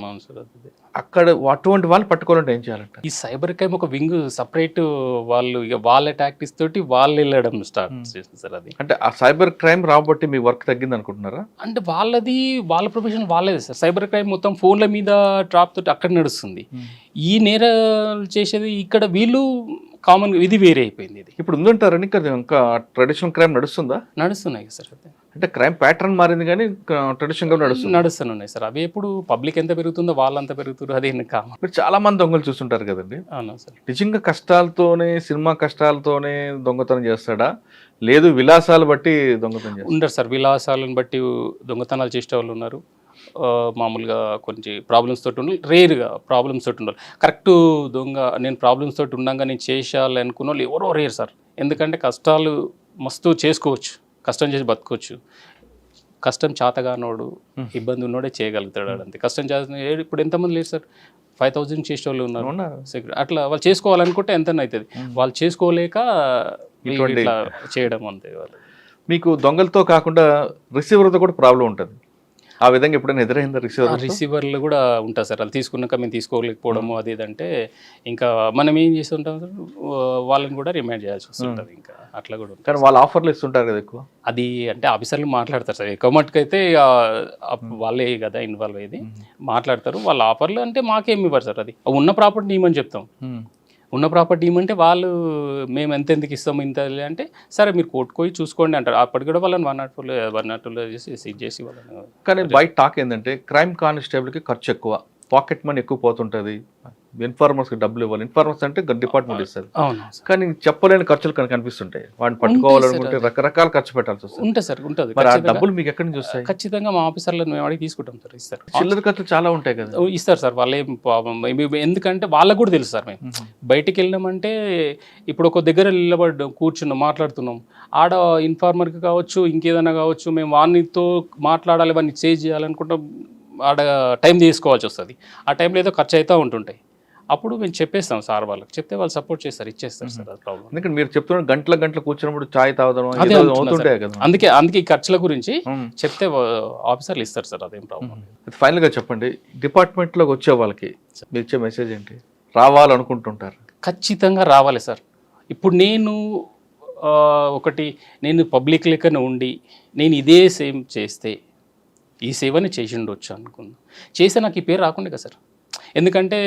అవును సార్. అది అక్కడ అటువంటి వాళ్ళు పట్టుకోవాలంటే ఏం చేయాలంట? ఈ సైబర్ క్రైమ్ ఒక వింగ్ సపరేట్, వాళ్ళు ఇక వాళ్ళ టాక్టిక్స్ తోటి వాళ్ళు వెళ్ళడం స్టార్ట్ చేసింది సార్. అది అంటే ఆ సైబర్ క్రైమ్ రాబట్టి మీ వర్క్ తగ్గింది అనుకుంటున్నారా? అంటే వాళ్ళ ప్రొఫెషన్ వాళ్ళదే సార్. సైబర్ క్రైమ్ మొత్తం ఫోన్ల మీద ట్రాప్ తోటి అక్కడ నడుస్తుంది. ఈ నేరాలు చేసేది ఇక్కడ వీళ్ళు కామన్, ఇది వేరే అయిపోయింది. ఇది ఇప్పుడు ఉందంటారని ఇంకా ట్రెడిషనల్ క్రైమ్ నడుస్తున్నాయి సార్. అంటే క్రైమ్ ప్యాటర్న్ మారింది కానీ ట్రెడిషనల్ నడుస్తున్నాయి సార్. అవి ఎప్పుడు పబ్లిక్ ఎంత పెరుగుతుందో వాళ్ళంత పెరుగుతారు, అదే కామన్. మీరు చాలా మంది దొంగలు చూస్తుంటారు కదండి. అవునా సార్. నిజంగా కష్టాలతోనే, సినిమా కష్టాలతోనే దొంగతనం చేస్తాడా, లేదు విలాసాలు బట్టి దొంగతనం చేస్తాడా? ఉండరు సార్, విలాసాలను బట్టి దొంగతనాలు చేసే వాళ్ళు ఉన్నారు. మామూలుగా కొంచెం ప్రాబ్లమ్స్ తోటి ఉండాలి, రేర్గా ప్రాబ్లమ్స్ తోటి ఉండాలి. కరెక్ట్ దొంగ నేను ప్రాబ్లమ్స్ తోటి ఉండగా నేను చేసేయాలి అనుకున్న వాళ్ళు ఎవరో రేర్ సార్. ఎందుకంటే కష్టాలు మస్తు చేసుకోవచ్చు, కష్టం చేసి బతకొచ్చు. కష్టం చేతగానోడు, ఇబ్బంది ఉన్నోడే చేయగలుగుతాడు అంతే. కష్టం చేసిన ఇప్పుడు ఎంతమంది లేరు సార్, 5,000 చేసే వాళ్ళు ఉన్నారు. అట్లా వాళ్ళు చేసుకోవాలనుకుంటే ఎంత అవుతుంది, వాళ్ళు చేసుకోలేక ఇట్లా చేయడం అంతే. వాళ్ళు మీకు దొంగలతో కాకుండా రిసీవర్తో కూడా ప్రాబ్లం ఉంటుంది. ఆ విధంగా ఎప్పుడైనా ఎదురైందా రిసీవర్లు కూడా ఉంటారు సార్. వాళ్ళు తీసుకున్నాక మేము తీసుకోలేకపోవడము అది ఇదంటే ఇంకా మనం ఏం చేస్తుంటాం సార్, వాళ్ళని కూడా రిమైండ్ చేయాల్సి వస్తుంటుంది. ఇంకా అట్లా కూడా ఉంటుంది. కానీ వాళ్ళు ఆఫర్లు ఇస్తుంటారు కదా ఎక్కువ. అది అంటే ఆఫీసర్లు మాట్లాడతారు సార్. ఎక్కువ మట్టుకు అయితే వాళ్ళే కదా ఇన్వాల్వ్ అయ్యేది, మాట్లాడతారు. వాళ్ళ ఆఫర్లు అంటే మాకేమి ఇవ్వరు సార్. అది ఉన్న ప్రాపర్టీ ఇవ్వమని చెప్తాం. ఉన్న ప్రాపర్టీ ఇవ్వమంటే వాళ్ళు మేము ఎందుకు ఇస్తాము ఇంత అంటే, సరే మీరు కోర్టుకు పోయి చూసుకోండి అంటారు. అప్పటికి కూడా వాళ్ళని 102లో చేసి వాళ్ళని. కానీ బయట టాక్ ఏంటంటే క్రైమ్ కానిస్టేబుల్కి ఖర్చు ఎక్కువ, పాకెట్ మనీ ఎక్కువ పోతుంటుంది, ఇన్ఫార్మర్స్కి డబ్బులు ఇవ్వాలి. ఇన్ఫార్మర్స్ అంటే డిపార్ట్మెంట్ ఇస్తారు. కానీ చెప్పలేని ఖర్చులు కనిపిస్తుంటాయి. వాడిని పట్టుకోవాలనుకుంటే రకరకాల ఖర్చు పెట్టాల్సి వస్తుంది. ఉంటుంది సార్, ఉంటుంది. మరి ఆ డబ్బులు మీకు ఎక్కడి నుంచి వస్తాయి? ఖచ్చితంగా మా ఆఫీసర్లను మేము అడిగి తీసుకుంటాం సార్. ఇస్తారు, చిల్లర ఖర్చులు చాలా ఉంటాయి కదా. ఇస్తారు సార్. వాళ్ళు ఏం ఎందుకంటే వాళ్ళకు కూడా తెలుసు సార్. మేము బయటికి వెళ్ళినామంటే ఇప్పుడు ఒక దగ్గర నిలబడ్డాం, కూర్చున్నాం, మాట్లాడుతున్నాం. ఆడ ఇన్ఫార్మర్కి కావచ్చు, ఇంకేదైనా కావచ్చు, మేము వానితో మాట్లాడాలి, వాడిని చేంజ్ చేయాలనుకుంటాం. ఆడ టైం తీసుకోవాల్సి వస్తుంది. ఆ టైంలో ఏదో ఖర్చు అవుతూ ఉంటుంటాయి. అప్పుడు మేము చెప్పేస్తాం సార్, వాళ్ళకి చెప్తే వాళ్ళు సపోర్ట్ చేస్తారు, ఇచ్చేస్తారు సార్. అది ప్రాబ్లం. ఎందుకంటే మీరు చెప్తున్నారు గంటల కూర్చున్నప్పుడు చాయ్ తాగడం అవుతుంటాయి కదా. అందుకే ఈ ఖర్చుల గురించి చెప్తే ఆఫీసర్లు ఇస్తారు సార్. అదేం ప్రాబ్లం. ఫైనల్గా చెప్పండి, డిపార్ట్మెంట్లోకి వచ్చే వాళ్ళకి మీరు ఇచ్చే మెసేజ్ ఏంటి? రావాలనుకుంటుంటారు, ఖచ్చితంగా రావాలి సార్. ఇప్పుడు నేను పబ్లిక్ లెక్కన ఉండి నేను ఇదే సేమ్ చేస్తే ఈ సేవని చేసి ఉండొచ్చు అనుకుందాం. చేస్తే నాకు ఈ పేరు రాకుండే కదా సార్. ఎందుకంటే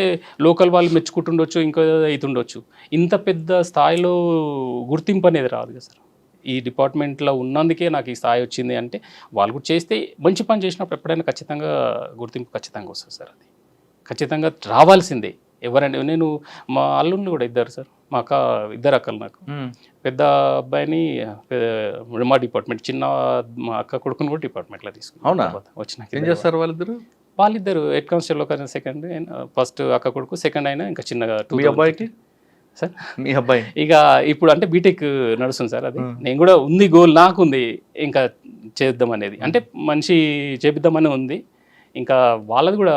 లోకల్ వాళ్ళు మెచ్చుకుంటుండొచ్చు, ఇంకో అవుతుండొచ్చు. ఇంత పెద్ద స్థాయిలో గుర్తింపు అనేది రాదు కదా సార్. ఈ డిపార్ట్మెంట్లో ఉన్నందుకే నాకు ఈ స్థాయి వచ్చింది అంటే, వాళ్ళు కూడా చేస్తే మంచి పని చేసినప్పుడు ఎప్పుడైనా ఖచ్చితంగా గుర్తింపు ఖచ్చితంగా వస్తుంది సార్. అది ఖచ్చితంగా రావాల్సిందే. ఎవరండి, నేను మా అల్లుళ్ళు కూడా ఇద్దరు సార్, మా ఇద్దరు అక్కలు నాకు. పెద్ద అబ్బాయిని మా డిపార్ట్మెంట్, చిన్న మా అక్క కొడుకుని కూడా డిపార్ట్మెంట్లో తీసుకున్నాను. వచ్చిన వాళ్ళిద్దరు హెడ్ కానిస్టేబుల్, ఒక సెకండ్, ఫస్ట్ అక్క కొడుకు, సెకండ్ అయినా ఇంకా చిన్నగా. అబ్బాయికి సార్ మీ అబ్బాయి ఇక ఇప్పుడు అంటే బీటెక్ నడుస్తుంది సార్. అది నేను కూడా ఉంది గోల్, నాకు ఉంది ఇంకా చేద్దాం అనేది, అంటే మంచి చేపిద్దామని ఉంది. ఇంకా వాళ్ళది కూడా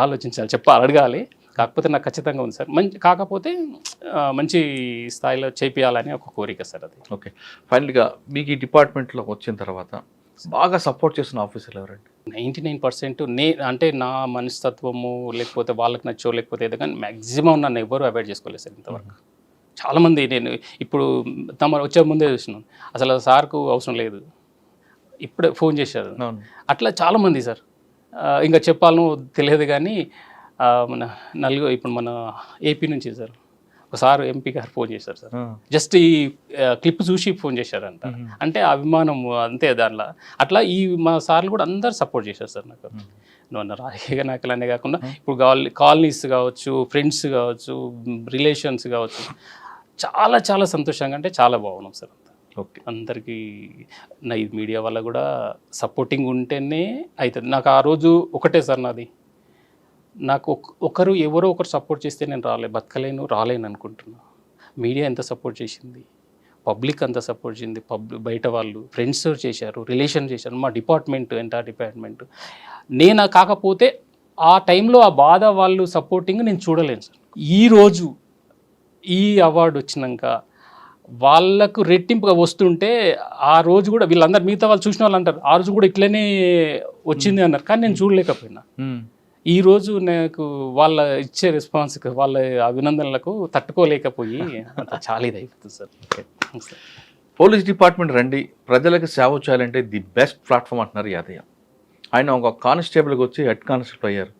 ఆలోచించాలి, అడగాలి. కాకపోతే నాకు ఖచ్చితంగా ఉంది సార్. కాకపోతే మంచి స్థాయిలో చేపియాలని ఒక కోరిక సార్. అది ఓకే. ఫైనల్గా మీకు ఈ డిపార్ట్మెంట్లో వచ్చిన తర్వాత బాగా సపోర్ట్ చేస్తున్న ఆఫీసర్లు ఎవరండి? 99% అంటే నా మనస్తత్వము, లేకపోతే వాళ్ళకి నచ్చో, లేకపోతే ఏదో, కానీ మ్యాక్సిమం నన్ను ఎవరు అవాయిడ్ చేసుకోలేదు సార్ ఇంతవరకు. చాలామంది నేను ఇప్పుడు తమ వచ్చే ముందే చూసినాను, అసలు సార్కు అవసరం లేదు, ఇప్పుడే ఫోన్ చేశారు. అట్లా చాలామంది సార్. ఇంకా చెప్పాలను తెలియదు కానీ ఇప్పుడు మన ఏపీ నుంచి సార్ ఒకసారి ఎంపీ గారు ఫోన్ చేశారు సార్. జస్ట్ ఈ క్లిప్ చూసి ఫోన్ చేశారంట. అంటే అభిమానం అంతే దాంట్లో. అట్లా మా సార్లు కూడా అందరు సపోర్ట్ చేశారు సార్ నాకు. నువ్వు రాజకీయ నాయకులు అనే కాకుండా ఇప్పుడు కాలనీస్ కావచ్చు, ఫ్రెండ్స్ కావచ్చు, రిలేషన్స్ కావచ్చు, చాలా చాలా సంతోషంగా, అంటే చాలా బాగున్నాం సార్. ఓకే. అందరికీ నా ఈ మీడియా వల్ల కూడా సపోర్టింగ్ ఉంటేనే అవుతుంది. నాకు ఆ రోజు ఒకటే సార్, నాకు ఎవరో ఒకరు సపోర్ట్ చేస్తే నేను బతకలేను, రాలేను అనుకుంటున్నా. మీడియా ఎంత సపోర్ట్ చేసింది, పబ్లిక్ అంతా సపోర్ట్ చేసింది, బయట వాళ్ళు ఫ్రెండ్స్ చేశారు, రిలేషన్ చేశారు, మా డిపార్ట్మెంట్ ఎంటైర్ డిపార్ట్మెంట్. నేను కాకపోతే ఆ టైంలో ఆ బాధ వాళ్ళు సపోర్టింగ్ నేను చూడలేను సార్. ఈరోజు ఈ అవార్డు వచ్చినాక వాళ్ళకు రెట్టింపుగా వస్తుంటే ఆ రోజు కూడా వీళ్ళందరూ మిగతా వాళ్ళు చూసిన వాళ్ళు అంటారు ఆ రోజు కూడా ఇట్లనే వచ్చింది అన్నారు, కానీ నేను చూడలేకపోయినా. ఈరోజు నాకు వాళ్ళ ఇచ్చే రెస్పాన్స్, వాళ్ళ అభినందనలకు తట్టుకోలేకపోయి అంత చాలా ఇది అయిపోతుంది సార్. పోలీస్ డిపార్ట్మెంట్ రండి, ప్రజలకు సేవ చేయాలంటే ది బెస్ట్ ప్లాట్ఫామ్ అంటున్నారు యాదయ్య. ఆయన ఒక కానిస్టేబుల్కి వచ్చి హెడ్ కానిస్టేబుల్ అయ్యారు.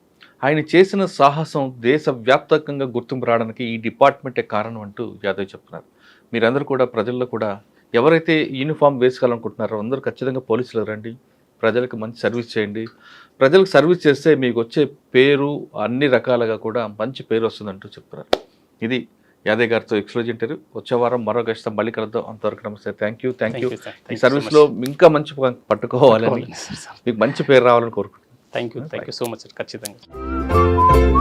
ఆయన చేసిన సాహసం దేశవ్యాప్తంగా గుర్తింపు రావడానికి ఈ డిపార్ట్మెంటే కారణం అంటూ యాదవ్ చెప్తున్నారు. మీరందరూ కూడా ప్రజల్లో కూడా ఎవరైతే యూనిఫామ్ వేసుకోవాలనుకుంటున్నారో అందరూ ఖచ్చితంగా పోలీసులు రండి, ప్రజలకు మంచి సర్వీస్ చేయండి. ప్రజలకు సర్వీస్ చేస్తే మీకు వచ్చే పేరు అన్ని రకాలుగా కూడా మంచి పేరు వస్తుందంటూ చెప్తున్నారు. ఇది యాదయ్య గారితో ఎక్స్క్లూజివ్ ఇంటర్వ్యూ. వచ్చే వారం మరో గెస్ట్తో మళ్ళీ కలుద్దాం. అంతవరకు నమస్తే. Thank you. ఈ సర్వీస్లో ఇంకా మంచి పట్టుకోవాలని, మీకు మంచి పేరు రావాలని కోరుకుంటున్నాను. Thank you so much sir. ఖచ్చితంగా.